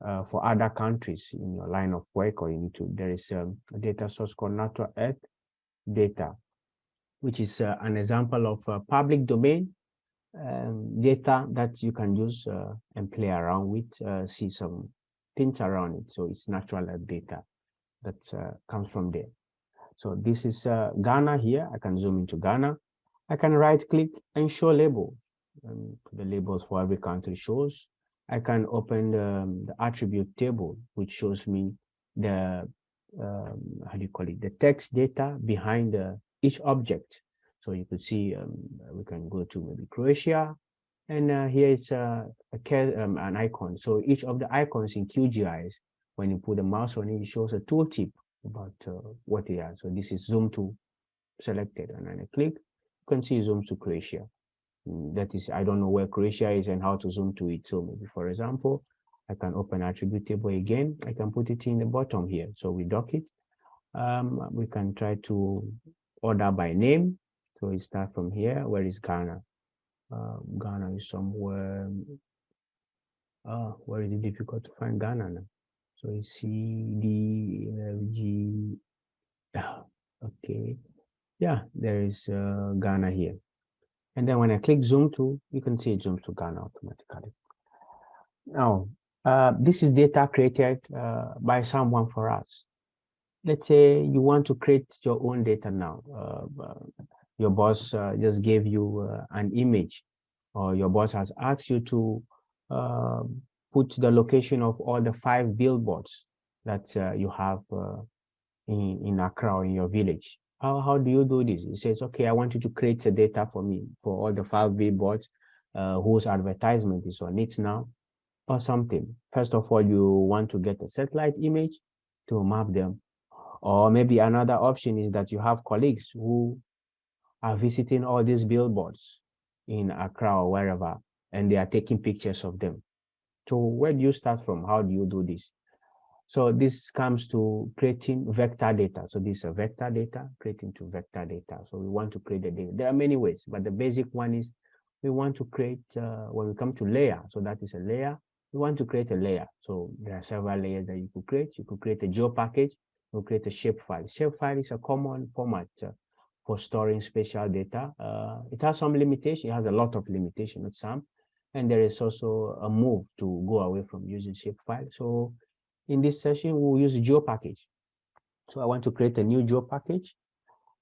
for other countries in your line of work, or you need to, there is a data source called natural earth data, which is an example of public domain data that you can use and play around with, see some things around it. So it's natural earth data that comes from there. So this is Ghana here. I can zoom into Ghana. I can right click and show label. The labels for every country shows. I can open the attribute table, which shows me the, how do you call it, the text data behind each object. So you could see, we can go to maybe Croatia, and here is an icon. So each of the icons in QGIS, when you put the mouse on it, it shows a tooltip about what they are. So this is zoom to selected, and then I click, you can see zoom to Croatia. That is, I don't know where Croatia is and how to zoom to it. So maybe, for example, I can open attribute table again. I can put it in the bottom here. So we dock it. We can try to order by name. So we start from here. Where is Ghana? Ghana is somewhere. Where is it difficult to find Ghana now? So it's C, D, G. Okay. Yeah, there is Ghana here. And then when I click zoom to, you can see it zooms to Ghana automatically. Now, this is data created by someone for us. Let's say you want to create your own data now. Your boss just gave you an image, or your boss has asked you to put the location of all the 5 billboards that you have in Accra or in your village. How do you do this? It says, okay, I want you to create the data for me for all the 5 billboards whose advertisement is on it now, or something. First of all, you want to get a satellite image to map them. Or maybe another option is that you have colleagues who are visiting all these billboards in Accra or wherever, and they are taking pictures of them. So where do you start from? How do you do this? So this comes to creating vector data. So this is a vector data, creating to vector data. So we want to create the data. There are many ways, but the basic one is we want to create, when we come to layer, so that is a layer, we want to create a layer. So there are several layers that you could create. You could create a geo package, you could create a shapefile. Shapefile is a common format for storing spatial data. It has some limitation, it has a lot of limitation, not some. And there is also a move to go away from using shapefile. So in this session, we'll use a geo package. So I want to create a new geo package.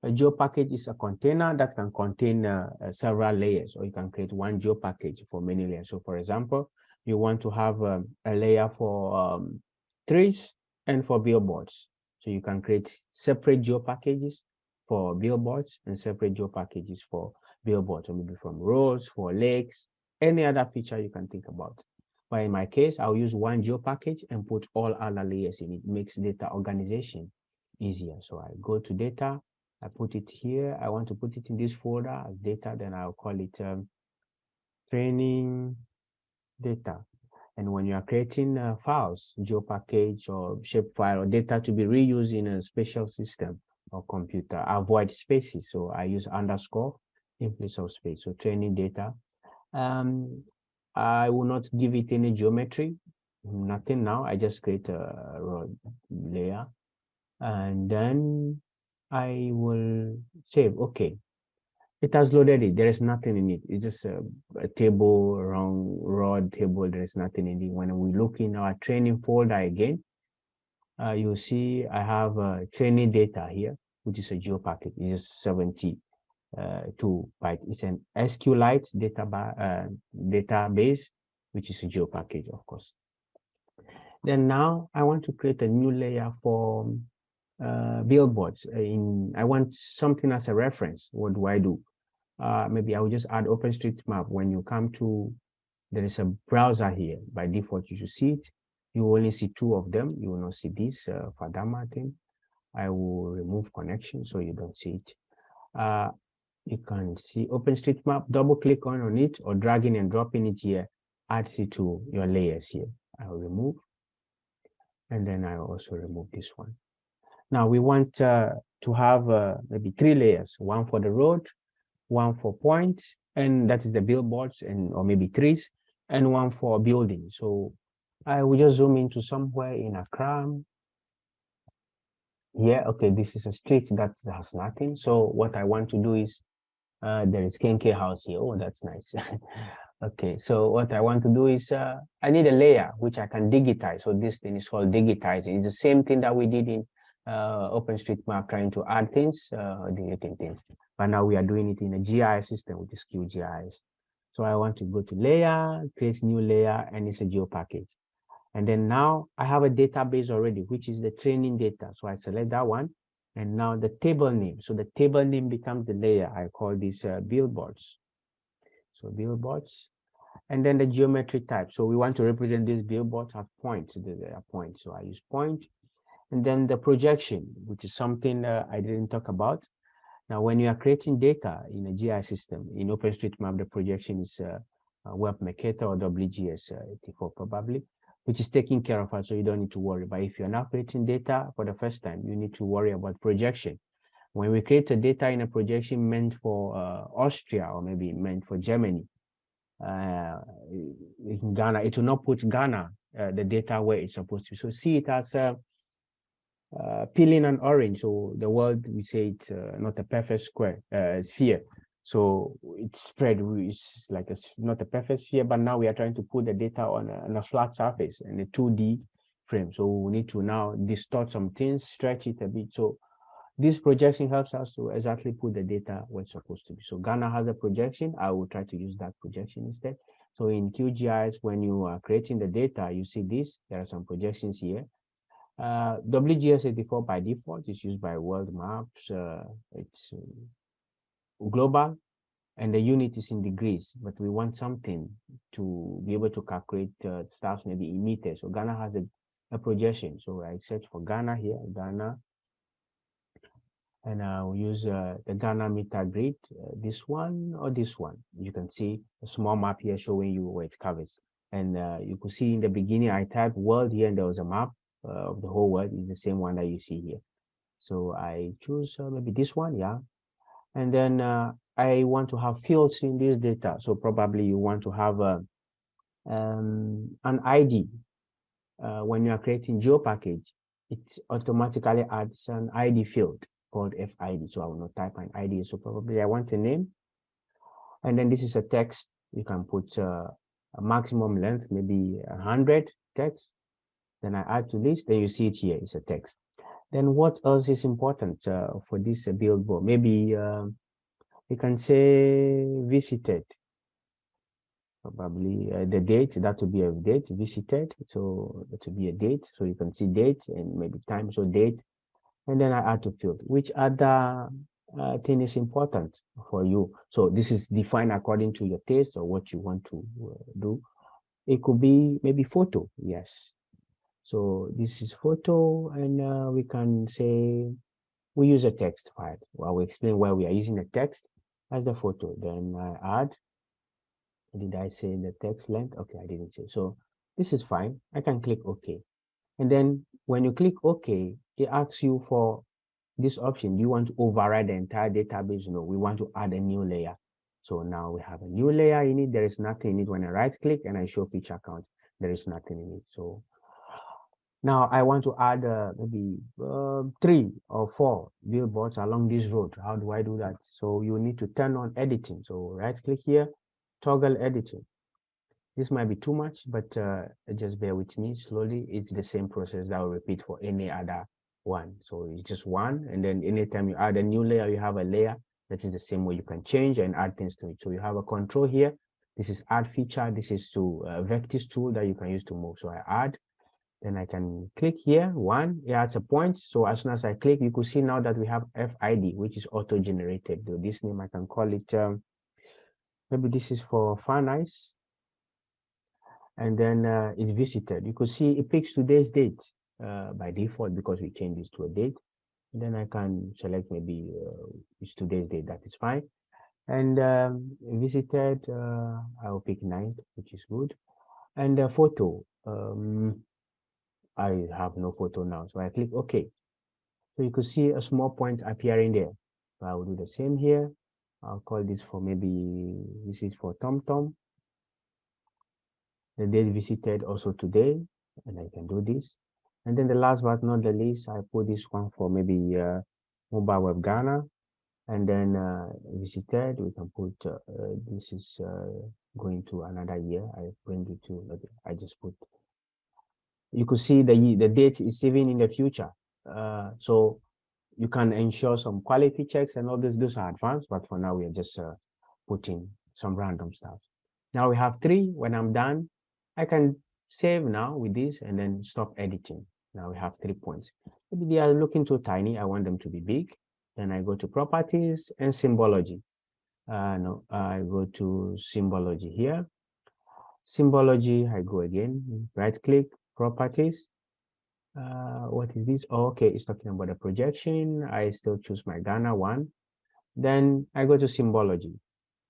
A geo package is a container that can contain several layers, or you can create one geo package for many layers. So for example, you want to have a layer for trees and for billboards. So you can create separate geo packages for billboards and separate geo packages for billboards, or maybe from roads, for lakes, any other feature you can think about. But in my case, I'll use one geo package and put all other layers in it. It makes data organization easier. So I go to data, I put it here. I want to put it in this folder as data, then I'll call it training data. And when you are creating files, geo package or shapefile or data to be reused in a spatial system or computer, avoid spaces. So I use underscore in place of space. So training data. I will not give it any geometry, nothing now. I just create a raw layer, and then I will save. Okay, it has loaded it. There is nothing in it. It's just a table, raw table. There is nothing in it. When we look in our training folder again, you'll see I have training data here, which is a geo package. It's just 72 bytes. It's an SQLite database, which is a geo package, of course. Then now I want to create a new layer for billboards. I want something as a reference. What do I do? Maybe I will just add OpenStreetMap. When you come to, there is a browser here. By default, you should see it. You only see 2 of them. You will not see this Fadama thing. I will remove connection so you don't see it. You can see OpenStreetMap, double click on it, or dragging and dropping it here, adds it to your layers here. I'll remove, and then I'll also remove this one. Now we want to have maybe 3 layers, one for the road, one for points, and that is the billboards, and or maybe trees, and one for building. So I will just zoom into somewhere in Accra. Yeah, okay, this is a street that has nothing. So what I want to do is, there is Kenke house here. Oh, that's nice. Okay, so what I want to do is, I need a layer which I can digitize. So this thing is called digitizing. It's the same thing that we did in OpenStreetMap, trying to add things, deleting things. But now we are doing it in a GIS system, which is QGIS. So I want to go to layer, create new layer, and it's a geo package. And then now I have a database already, which is the training data. So I select that one. And now the table name. So the table name becomes the layer. I call this billboards. So billboards. And then the geometry type. So we want to represent these billboards as points. They are points. So I use point. And then the projection, which is something I didn't talk about. Now, when you are creating data in a GI system, in OpenStreetMap, the projection is Web Mercator or WGS84 probably, which is taken care of, so you don't need to worry. But if you're now creating data for the first time, you need to worry about projection. When we create a data in a projection meant for Austria or maybe meant for Germany, in Ghana, it will not put Ghana, the data where it's supposed to. So see it as peeling an orange. So the word, we say it's not a perfect square, sphere. So it's spread, it's like not a perfect sphere, but now we are trying to put the data on a flat surface and a 2D frame. So we need to now distort some things, stretch it a bit. So this projection helps us to exactly put the data where it's supposed to be. So Ghana has a projection. I will try to use that projection instead. So in QGIS, when you are creating the data, you see this, there are some projections here. WGS84 by default is used by world maps. It's global, and the unit is in degrees, but we want something to be able to calculate stuff maybe in meters. So Ghana has a projection. So I search for Ghana here, Ghana, and I'll use the Ghana meter grid, this one or this one. You can see a small map here showing you where it covers. And you could see in the beginning, I typed world here, and there was a map of the whole world. Is the same one that you see here. So I choose maybe this one, yeah. And then I want to have fields in this data. So probably you want to have an ID. When you are creating geo package, it automatically adds an ID field called FID. So I will not type an ID. So probably I want a name. And then this is a text. You can put a maximum length, maybe 100 text. Then I add to this. Then you see it here. It's a text. Then what else is important for this billboard? Maybe you can say visited. Probably the date, that would be a date, visited. So that would be a date. So you can see date and maybe time, so date. And then I add to field. Which other thing is important for you? So this is defined according to your taste or what you want to do. It could be maybe photo, yes. So this is photo, and we can say we use a text file. Well, we explain why we are using the text as the photo. Then I add. Did I say the text length? Okay, I didn't say. So this is fine. I can click OK. And then when you click OK, it asks you for this option. Do you want to override the entire database? No, we want to add a new layer. So now we have a new layer in it. There is nothing in it. When I right click and I show feature count, there is nothing in it. So now I want to add maybe 3 or 4 billboards along this road. How do I do that? So you need to turn on editing. So right click here, toggle editing. This might be too much, but just bear with me slowly. It's the same process that will repeat for any other one. So it's just one, and then anytime you add a new layer, you have a layer that is the same way you can change and add things to it. So you have a control here. This is add feature. This is to vectors tool that you can use to move. So I add, then I can click here. One, it adds a point. So as soon as I click, you could see now that we have FID, which is auto-generated. This name I can call it. Maybe this is for fun ice. And then it's visited. You could see it picks today's date by default because we changed this to a date. And then I can select maybe it's today's date, that is fine. And visited, I'll pick 9th, which is good. And the photo, I have no photo now, so I click OK. So you could see a small point appearing there. So I will do the same here. I'll call this for maybe, this is for TomTom. The date visited also today. and I can do this. And then the last but not the least, I put this one for maybe mobile web Ghana, and then visited. We can put this is going to another year. I bring it to. I just put. You could see the date is even in the future. So you can ensure some quality checks and all this. Those are advanced, but for now we are just putting some random stuff. Now we have 3. When I'm done, I can save now with this and then stop editing. Now we have 3 points. Maybe they are looking too tiny. I want them to be big. Then I go to properties and symbology. No, I go to symbology here. Symbology, I go again, right click, properties. What is this? Oh, okay, it's talking about the projection. I still choose my Ghana one. Then I go to symbology.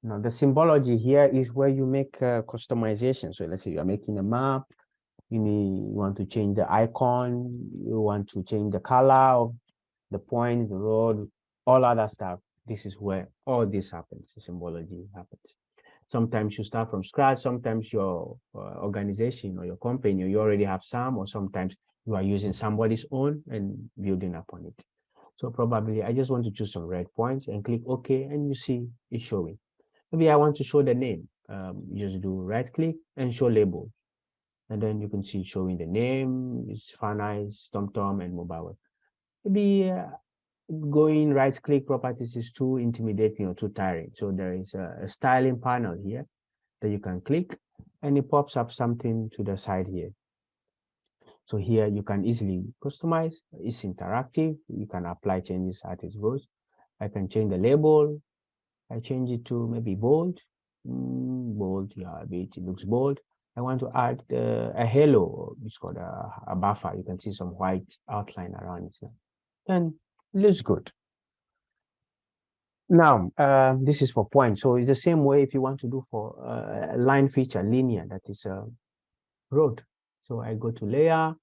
Now the symbology here is where you make customization. So let's say you're making a map, you want to change the icon, you want to change the color of the point, the road, all other stuff. This is where all this happens, the symbology happens. Sometimes you start from scratch, sometimes your organization or your company, you already have some, or sometimes you are using somebody's own and building upon it. So probably I just want to choose some red points and click OK, and you see it showing. Maybe I want to show the name. Just do right click and show label. And then you can see showing the name, it's Fanice, TomTom, and mobile web. Maybe going right click properties is too intimidating or too tiring. So there is a styling panel here that you can click, and it pops up something to the side here. So here you can easily customize. It's interactive. You can apply changes as it goes. I can change the label. I change it to maybe bold. Bold, yeah, it looks bold. I want to add a halo. It's called a buffer. You can see some white outline around it. Then it looks good. Now, this is for point. So it's the same way if you want to do for a line feature, linear, that is a road. So I go to layer,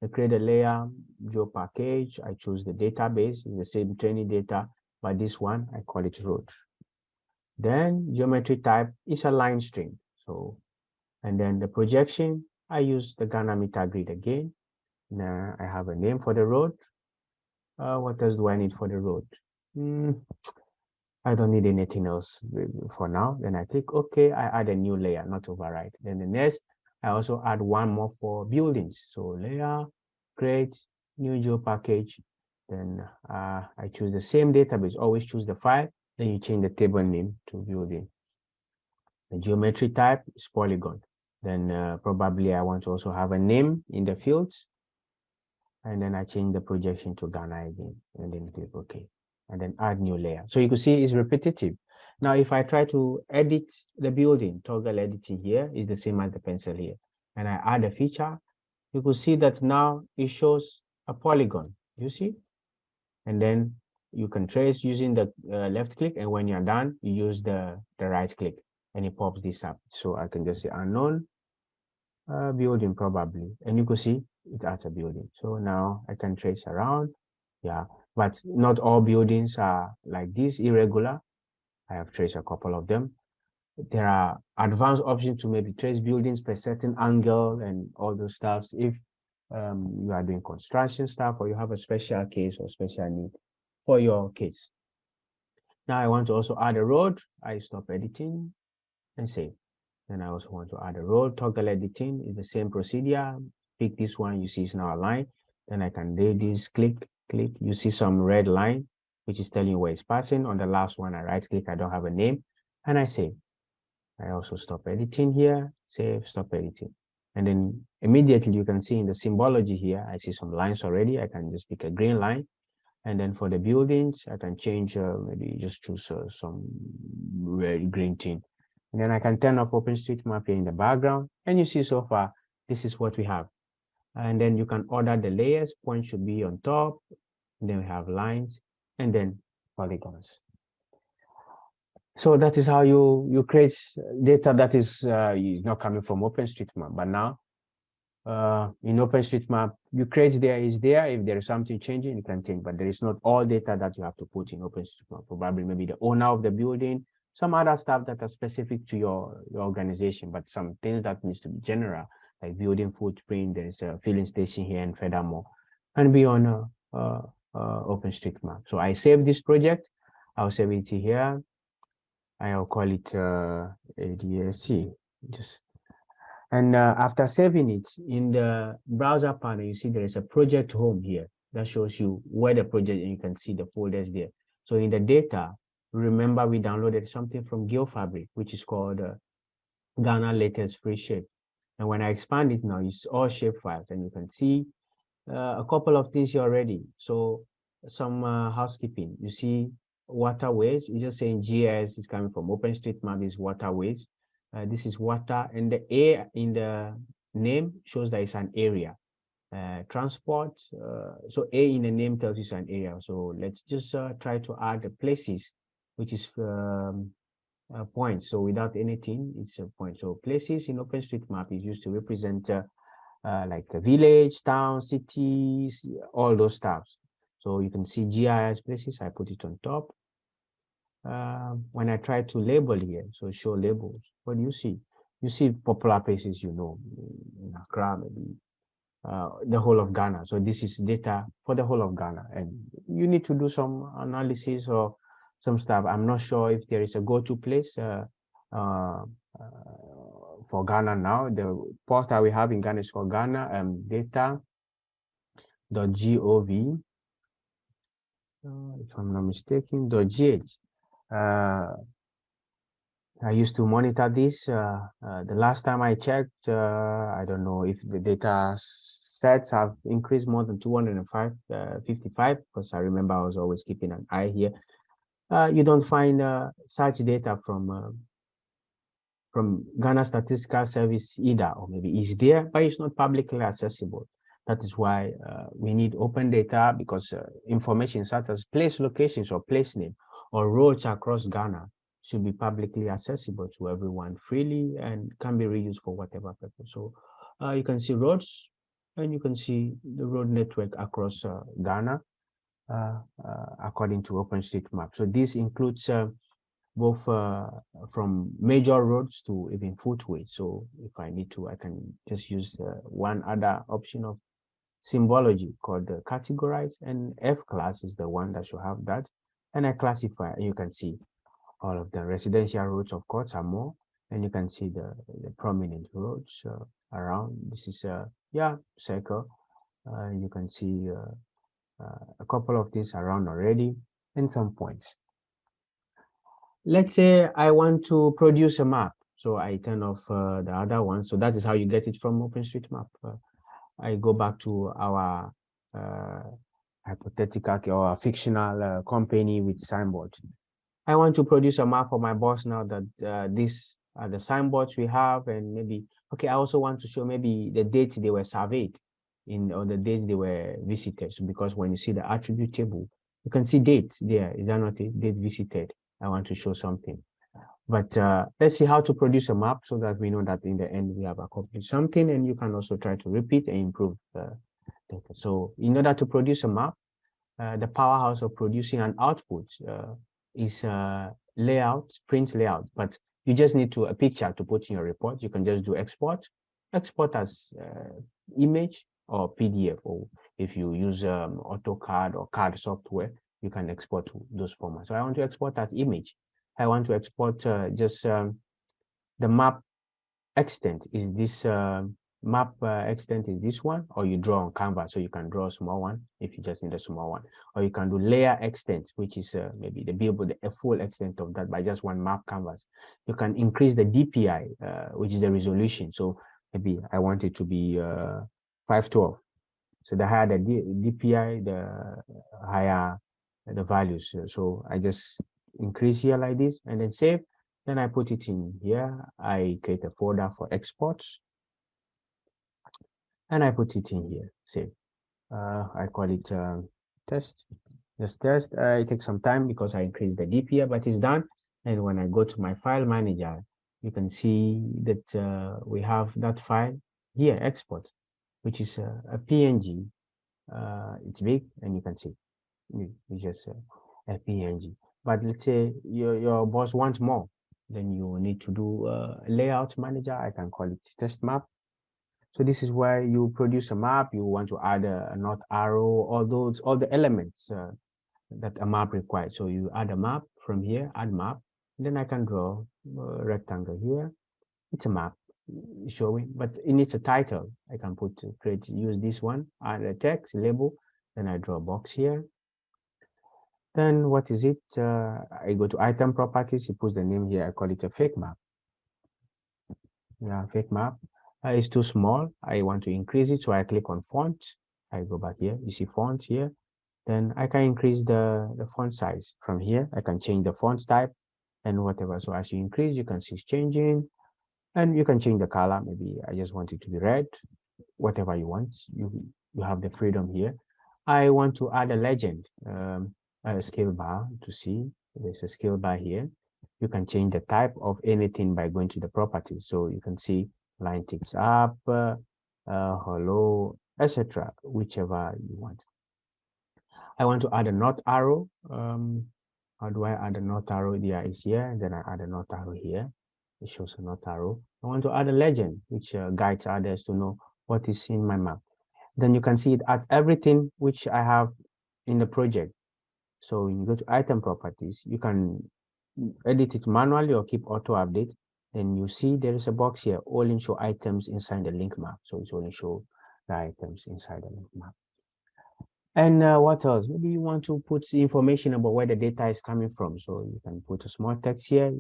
I create a layer, geo package. I choose the database, it's the same training data, but this one, I call it road. Then geometry type is a line string. So, and then the projection, I use the Ghana meter grid again. Now I have a name for the road. What else do I need for the road? I don't need anything else for now. Then I click OK. I add a new layer, not override. Then the next, I also add one more for buildings. So layer, create, new geo package. Then I choose the same database. Always choose the file. Then you change the table name to building. The geometry type is polygon. Then probably I want to also have a name in the fields. And then I change the projection to Ghana again. And then click OK. And then add new layer. So you can see it's repetitive. Now, if I try to edit the building, toggle editing here is the same as the pencil here. And I add a feature, you could see that now it shows a polygon, you see? And then you can trace using the left click, and when you're done, you use the right click, and it pops this up. So I can just say unknown building probably, and you could see it adds a building. So now I can trace around, yeah, but not all buildings are like this, irregular. I have traced a couple of them. There are advanced options to maybe trace buildings per certain angle and all those stuffs. If you are doing construction stuff, or you have a special case or special need for your case. Now I want to also add a road. I stop editing and save. Then I also want to add a road. Toggle editing is the same procedure. Pick this one, you see it's now aligned. Then I can do this, click. You see some red line, which is telling you where it's passing. On the last one, I right click, I don't have a name, and I save. I also stop editing here, save, stop editing. And then immediately you can see in the symbology here, I see some lines already. I can just pick a green line. And then for the buildings, I can change, maybe just choose some red, green tint. And then I can turn off OpenStreetMap here in the background. And you see so far, this is what we have. And then you can order the layers. Point should be on top. And then we have lines and then polygons. So that is how you create data that is not coming from OpenStreetMap. But now in OpenStreetMap, you create there is there. If there is something changing, you can change. But there is not all data that you have to put in OpenStreetMap. Probably maybe the owner of the building, some other stuff that are specific to your organization, but some things that needs to be general like building footprint. There's a filling station here, and furthermore, and be on OpenStreetMap. So I save this project. I'll save it here. I'll call it ADSC. Just and after saving it in the browser panel, you see there is a project home here that shows you where the project, and you can see the folders there. So in the data, remember we downloaded something from GeoFabric, which is called Ghana latest free shape. And when I expand it now, it's all shape files, and you can see a couple of things here already. So some housekeeping. You see waterways. It's just saying GIS is coming from OpenStreetMap is waterways. This is water, and the A in the name shows that it's an area. Transport. So A in the name tells you it's an area. So let's just try to add the places, which is points. So without anything, it's a point. So places in OpenStreetMap is used to represent like a village, town, cities, all those stuff. So you can see GIS places. I put it on top. When I try to label here, so show labels, what do you see? You see popular places, you know, in Accra, maybe the whole of Ghana. So this is data for the whole of Ghana, and you need to do some analysis or some stuff. I'm not sure if there is a go-to place for Ghana now. The portal we have in Ghana is called Ghana data.gov. If I'm not mistaken, .gh. I used to monitor this. The last time I checked, I don't know if the data sets have increased more than 255, because I remember I was always keeping an eye here. You don't find such data from Ghana Statistical Service either, or maybe it's there, but it's not publicly accessible. That is why we need open data, because information such as place locations or place name or roads across Ghana should be publicly accessible to everyone freely and can be reused for whatever purpose. So you can see roads, and you can see the road network across Ghana according to OpenStreetMap. So this includes both from major roads to even footways. So if I need to, I can just use one other option of symbology called categorize, and F class is the one that should have that. And I classify, and you can see all of the residential roads, of course, are more, and you can see the prominent roads around. This is circle. You can see a couple of things around already, and some points. Let's say I want to produce a map, so I turn off the other one. So that is how you get it from OpenStreetMap. I go back to our hypothetical or fictional company with signboard. I want to produce a map for my boss now that these are the signboards we have, and maybe, okay, I also want to show maybe the date they were surveyed or the date they were visited. So because when you see the attribute table, you can see dates there. Is that not a date visited? I want to show something. But let's see how to produce a map so that we know that in the end we have accomplished something, and you can also try to repeat and improve data. So in order to produce a map, the powerhouse of producing an output is layout, print layout, but you just need a picture to put in your report. You can just do export as image or PDF, or if you use AutoCAD or CAD software, you can export those formats. So I want to export as image. I want to export just the map extent is this map extent is this one, or you draw on canvas, so you can draw a small one if you just need a small one, or you can do layer extent, which is maybe the full extent of that by just one map canvas. You can increase the DPI, which is the resolution. So maybe I want it to be 512. So the higher the DPI, the higher the values. So I just increase here like this, and then save. Then I put it in here. I create a folder for exports, and I put it in here. Save. I call it test. Just test. It takes some time because I increased the DPI, but it's done. And when I go to my file manager, you can see that we have that file here, export, which is a PNG. It's big, and you can see it's just a PNG. But let's say your boss wants more, then you need to do a layout manager. I can call it test map. So this is where you produce a map. You want to add a north arrow, all the elements that a map requires. So you add a map from here, add map. Then I can draw a rectangle here. It's a map showing, but it needs a title. I can use this one, add a text label. Then I draw a box here. Then what is it? I go to item properties. It puts the name here. I call it a fake map. Yeah, fake map. It's too small. I want to increase it. So I click on font. I go back here. You see font here. Then I can increase the font size from here. I can change the font type and whatever. So as you increase, you can see it's changing. And you can change the color. Maybe I just want it to be red, whatever you want. You have the freedom here. I want to add a legend, a scale bar to see. There's a scale bar here. You can change the type of anything by going to the properties. So you can see line ticks up, hello, etc., whichever you want. I want to add a north arrow. How do I add a north arrow? Yeah, it's here. Then I add a north arrow here. It shows a north arrow. I want to add a legend, which guides others to know what is in my map. Then you can see it adds everything which I have in the project. So when you go to item properties, you can edit it manually or keep auto update. Then you see there is a box here, only show items inside the link map. So it's only show the items inside the link map. And what else? Maybe you want to put information about where the data is coming from. So you can put a small text here.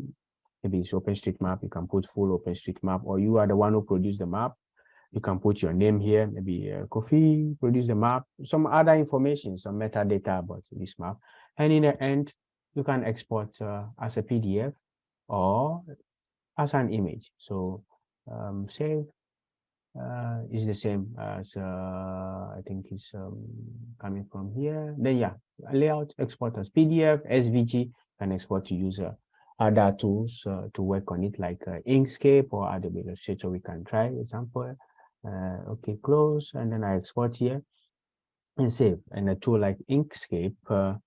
Maybe it's OpenStreetMap. You can put full OpenStreetMap, or you are the one who produced the map. You can put your name here. Maybe Kofi produced the map. Some other information, some metadata about this map. And in the end, you can export as a PDF or as an image. So save is the same as I think it's coming from here. Then yeah, layout export as PDF, SVG can export to user other tools to work on it, like Inkscape or Adobe Illustrator. We can try example. Okay, close, and then I export here and save. And a tool like Inkscape,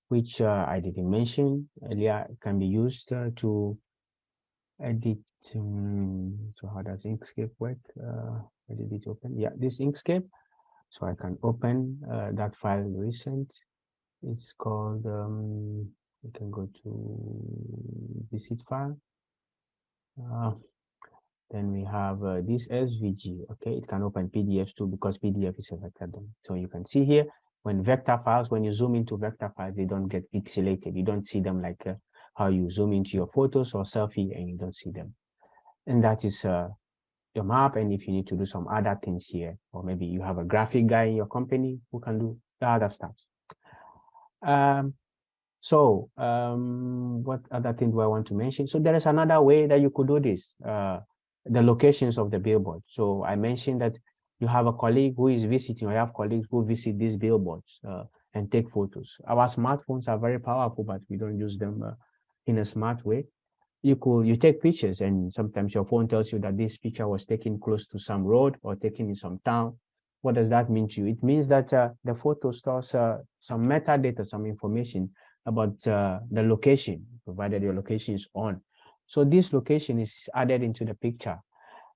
which I didn't mention earlier, can be used to edit. So how does Inkscape work? Where did it open? Yeah, this Inkscape. So I can open that file recent. It's called, we can go to visit file. Then we have this SVG. Okay, it can open PDFs too because PDF is a vector domain. So you can see here when vector files, when you zoom into vector files, they don't get pixelated. You don't see them like how you zoom into your photos or selfie and you don't see them. And that is your map. And if you need to do some other things here, or maybe you have a graphic guy in your company who can do the other stuff. What other thing do I want to mention? So there is another way that you could do this, the locations of the billboard. So I mentioned that you have a colleague who is visiting, or you have colleagues who visit these billboards and take photos. Our smartphones are very powerful, but we don't use them in a smart way. You take pictures, and sometimes your phone tells you that this picture was taken close to some road or taken in some town. What does that mean to you? It means that the photo stores some metadata, some information about the location, provided your location is on. So this location is added into the picture.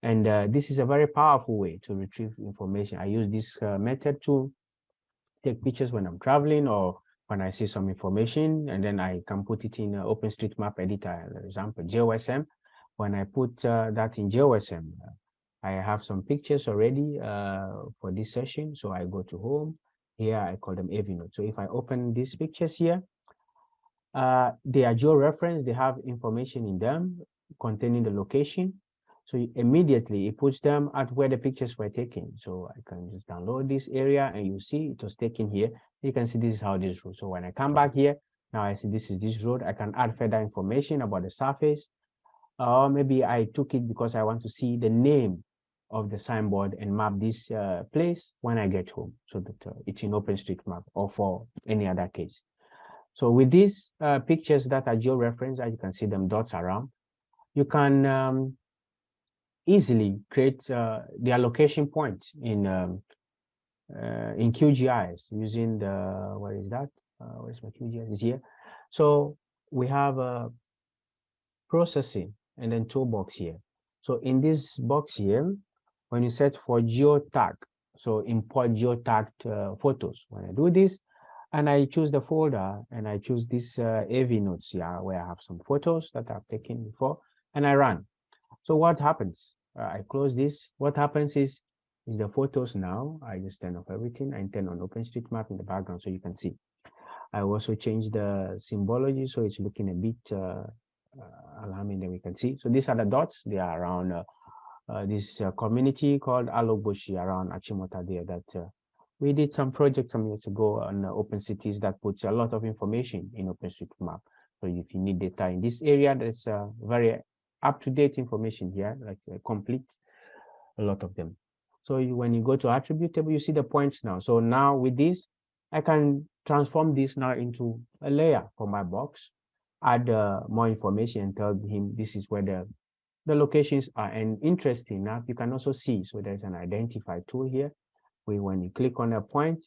And this is a very powerful way to retrieve information. I use this method to take pictures when I'm traveling or when I see some information, and then I can put it in OpenStreetMap editor, for example, GeoSM. When I put that in GeoSM, I have some pictures already for this session. So I go to home. Here I call them AV notes. So if I open these pictures here, they are geo-referenced. They have information in them containing the location. So immediately it puts them at where the pictures were taken. So I can just download this area and you see it was taken here. You can see this is how this road. So when I come back here, now I see this is this road. I can add further information about the surface. Or maybe I took it because I want to see the name of the signboard and map this place when I get home, so that it's in OpenStreetMap or for any other case. So with these pictures that are geo-referenced, as you can see them dots around, you can easily create their location points in QGIS using the, what is that? Where's my QGIS? It's here. So we have a processing and then toolbox here. So in this box here, when you search for geotag, so import geotagged photos. When I do this, and I choose the folder, and I choose this AV notes here, where I have some photos that I've taken before, and I run. So what happens? I close this. What happens is the photos now. I just turn off everything and turn on OpenStreetMap in the background so you can see. I also change the symbology so it's looking a bit alarming that we can see. So these are the dots. They are around this community called Alobushi around Achimota there that we did some projects some years ago on Open Cities that puts a lot of information in OpenStreetMap. So if you need data in this area, there's very up-to-date information here, like complete, a lot of them. So when you go to attribute table, you see the points now. So now with this, I can transform this now into a layer for my box, add more information and tell him this is where the locations are. And interesting enough, you can also see, so there's an identify tool here, where when you click on a point,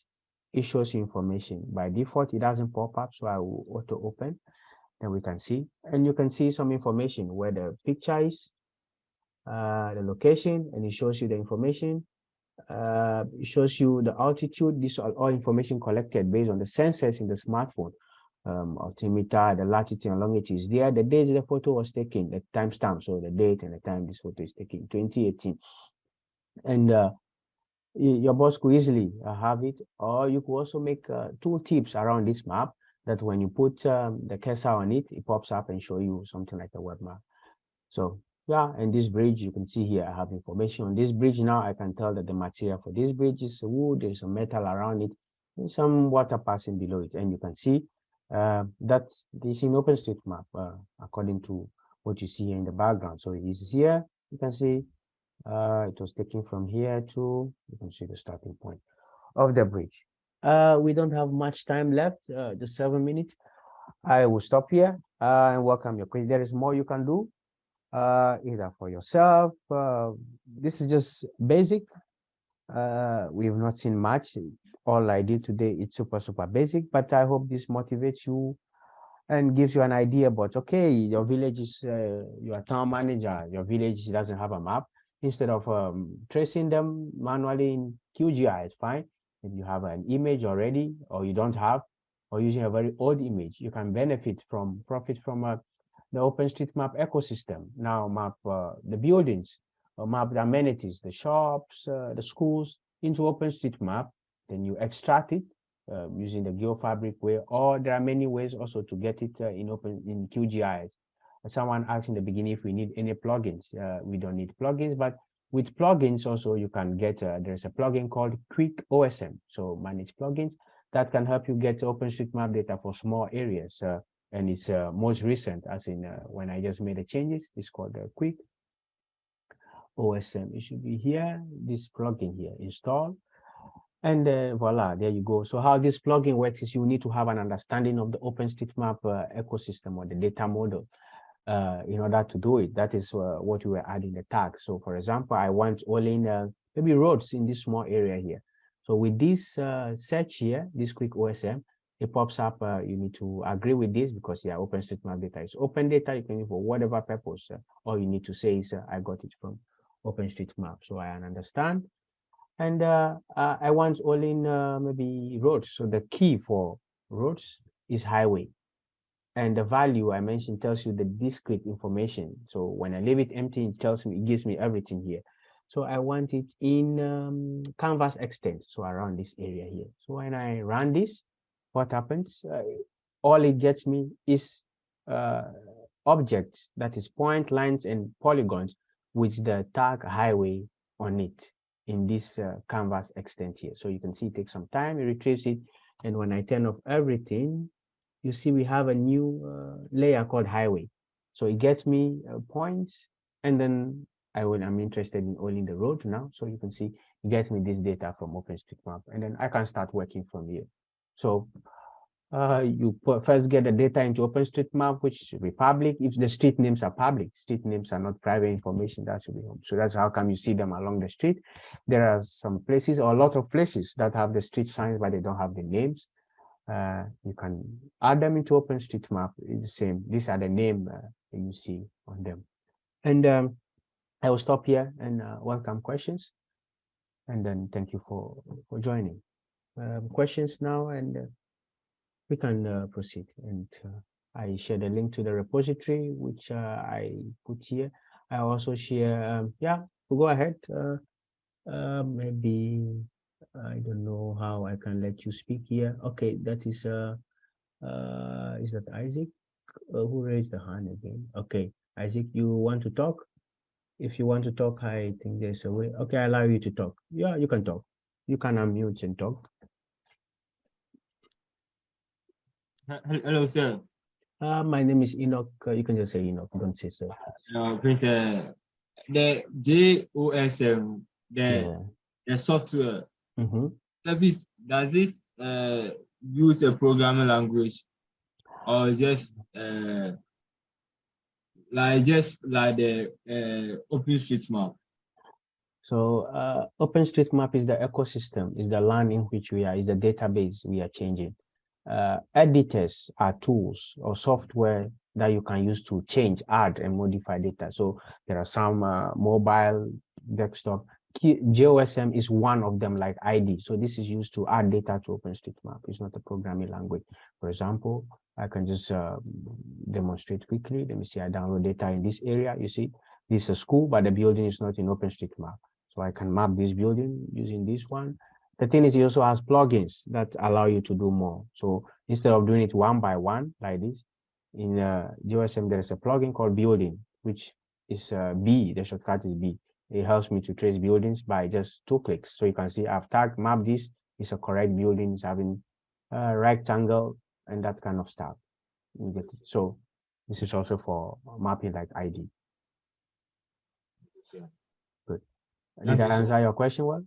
it shows you information. By default, it doesn't pop up, so I will auto open. Then we can see, and you can see some information where the picture is, the location, and it shows you the information. It shows you the altitude. These are all information collected based on the sensors in the smartphone. Altimeter, the latitude and longitude is there. The date the photo was taken, the timestamp, so the date and the time this photo is taken, 2018. And your boss could easily have it, or you could also make tool tips around this map that when you put the cursor on it, it pops up and show you something like a web map. So yeah, and this bridge, you can see here, I have information on this bridge now. I can tell that the material for this bridge is wood, there's some metal around it, and some water passing below it. And you can see that this in OpenStreetMap, according to what you see here in the background. So it is here, you can see it was taken from here to, you can see the starting point of the bridge. We don't have much time left, just 7 minutes. I will stop here and welcome your question. There is more you can do, either for yourself. This is just basic. We have not seen much. All I did today is super basic, but I hope this motivates you and gives you an idea about, okay, your village is, your town manager, your village doesn't have a map. Instead of tracing them manually in QGIS, it's fine. If you have an image already, or you don't have, or using a very old image, you can profit from the OpenStreetMap ecosystem. Now map the buildings, or map the amenities, the shops, the schools into OpenStreetMap. Then you extract it using the GeoFabric way, or there are many ways also to get it in QGIS. Someone asked in the beginning if we need any plugins. We don't need plugins, but with plugins also you can get, there's a plugin called Quick OSM, so manage plugins that can help you get OpenStreetMap data for small areas. And it's most recent, as in when I just made the changes, it's called the Quick OSM. It should be here, this plugin here, install. And voila, there you go. So how this plugin works is you need to have an understanding of the OpenStreetMap ecosystem or the data model in order to do it. That is what we were adding the tag. So for example, I want only maybe roads in this small area here. So with this search here, this quick OSM, it pops up. You need to agree with this because yeah, OpenStreetMap data is open data. You can use for whatever purpose. All you need to say is I got it from OpenStreetMap. So I understand. And I want all in maybe roads. So the key for roads is highway. And the value I mentioned tells you the discrete information. So when I leave it empty, it tells me, it gives me everything here. So I want it in canvas extent, so around this area here. So when I run this, what happens? All it gets me is objects, that is point, lines, and polygons with the tag highway on it in this canvas extent here. So you can see it takes some time, it retrieves it. And when I turn off everything, you see we have a new layer called highway. So it gets me points, and then I'm interested in only the road now. So you can see it gets me this data from OpenStreetMap, and then I can start working from here. So you first get the data into OpenStreetMap, which should be public. If the street names are public, street names are not private information, that should be home. So that's how come you see them along the street. There are some places or a lot of places that have the street signs, but they don't have the names. You can add them into OpenStreetMap. It's the same. These are the name you see on them. And I will stop here and welcome questions, and then thank you for joining. Questions now, and we can proceed. And I share the link to the repository, which I put here. I also share, yeah, we'll go ahead. Maybe, I don't know how I can let you speak here. Okay, that is that Isaac? Who raised the hand again? Okay, Isaac, you want to talk? If you want to talk, I think there's a way. Okay, I allow you to talk. Yeah, you can talk. You can unmute and talk. Hello, sir. My name is Enoch. You can just say Enoch. Don't say sir. Please, the JOSM, Yeah. the software Mm-hmm. service, does it use a programming language or just like the OpenStreetMap? So OpenStreetMap is the ecosystem, is the land in which we are, is the database we are changing. Editors are tools or software that you can use to change, add, and modify data. So there are some mobile, desktop. JOSM is one of them, like ID. So this is used to add data to OpenStreetMap. It's not a programming language. For example, I can just demonstrate quickly. Let me see. I download data in this area. You see, this is a school, but the building is not in OpenStreetMap. So I can map this building using this one. The thing is, it also has plugins that allow you to do more. So instead of doing it one by one like this, in JOSM, there is a plugin called building, which is B, the shortcut is B. It helps me to trace buildings by just 2 clicks. So you can see I've tagged map this is a correct building, it's having a rectangle and that kind of stuff. So this is also for mapping like ID. Good. Did I answer your question well?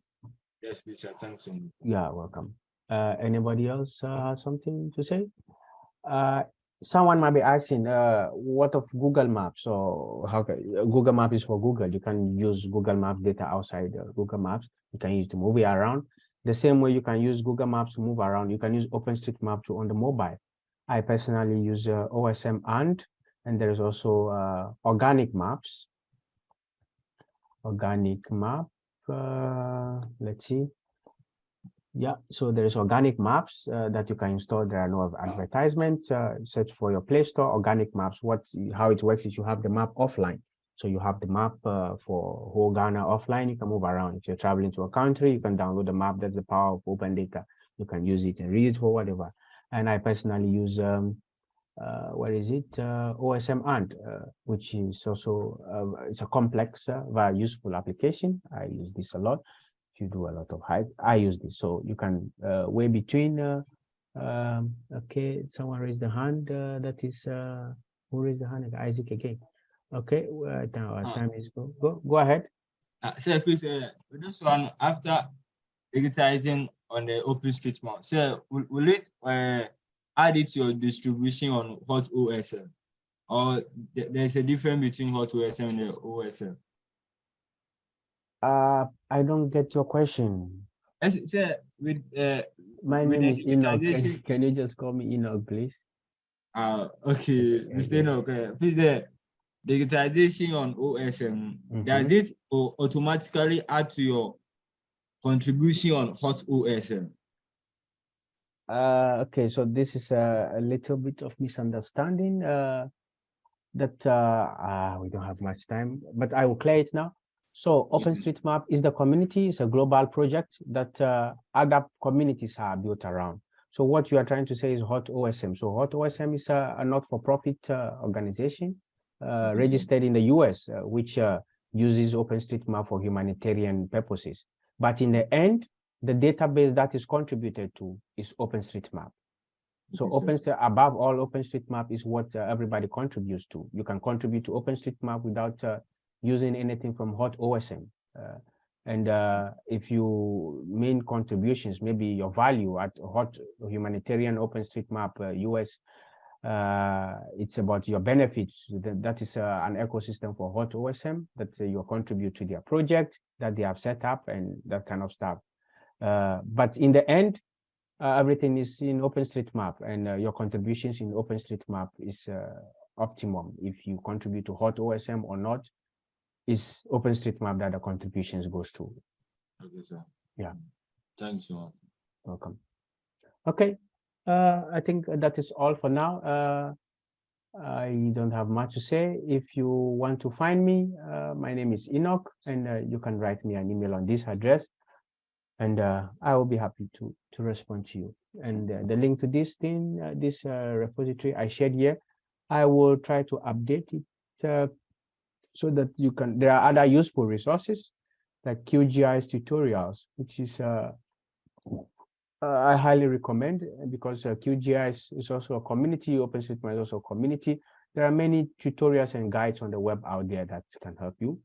Yes, please, thanks so much. Yeah, welcome. Anybody else has something to say? Someone might be asking, what of Google Maps? Or how can, Google Map is for Google. You can use Google Maps data outside Google Maps. You can use to move it around. The same way you can use Google Maps to move around, you can use OpenStreetMap to on the mobile. I personally use OSM and there is also organic maps. Organic map. Let's see. Yeah, so there is organic maps that you can install. There are no advertisements. Search for your Play Store, organic maps. How it works is you have the map offline. So you have the map for whole Ghana offline. You can move around. If you're traveling to a country, you can download the map. That's the power of open data. You can use it and read it for whatever. And I personally use what is it? OSM which is also it's a complex, very useful application. I use this a lot. If you do a lot of height, I use this. So you can weigh between. Okay, someone raised the hand. That is who raised the hand? Isaac again. Okay, now our time is go ahead. So, please, this one after digitizing on the OpenStreetMap. So, will it add it to your distribution on Hot OSM, or there's a difference between Hot OSM and the OSM? I don't get your question. So, with my with name is Enoch. Can you just call me Enoch, please? Okay, Mr. Enoch. Please, the digitization on OSM, does it automatically add to your contribution on Hot OSM? Okay, so this is a little bit of misunderstanding that we don't have much time, but I will clear it now. So OpenStreetMap is the community. It's a global project that other communities are built around. So what you are trying to say is Hot OSM. So Hot OSM is a not-for-profit organization registered in the US, which uses OpenStreetMap for humanitarian purposes. But in the end, the database that is contributed to is OpenStreetMap. So above all, OpenStreetMap is what everybody contributes to. You can contribute to OpenStreetMap without using anything from Hot OSM. And if you main contributions, maybe your value at Hot Humanitarian OpenStreetMap US, it's about your benefits. That is an ecosystem for Hot OSM that you contribute to their project that they have set up and that kind of stuff. But in the end, everything is in OpenStreetMap, and your contributions in OpenStreetMap is optimum if you contribute to Hot OSM or not. it's OpenStreetMap that the contributions goes to. Okay, sir. Yeah. Thanks so much. Welcome. Okay. I think that is all for now. I don't have much to say. If you want to find me, my name is Enoch, and you can write me an email on this address, and I will be happy to respond to you. And the link to this thing, this repository I shared here, I will try to update it so that you can. There are other useful resources like QGIS tutorials, which is I highly recommend, because QGIS is also a community. OpenStreetMap is also a community. There are many tutorials and guides on the web out there that can help you.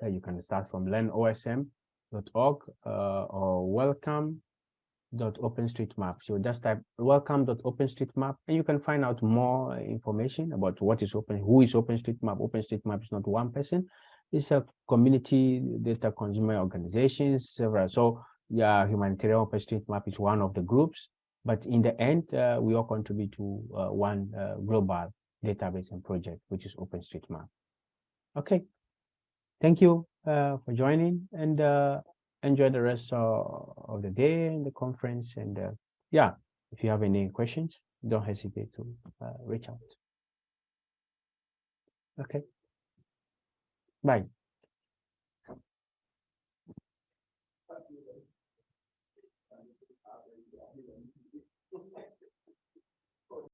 You can start from learnosm.org or welcome.openstreetmap. So just type welcome.openstreetmap, and you can find out more information about what is who is OpenStreetMap. OpenStreetMap is not one person; it's a community, data consumer organizations, several. So yeah, humanitarian OpenStreetMap is one of the groups, but in the end, we all contribute to one global database and project, which is OpenStreetMap. Okay, thank you for joining, and enjoy the rest of the day and the conference. And yeah, if you have any questions, don't hesitate to reach out. Okay, bye.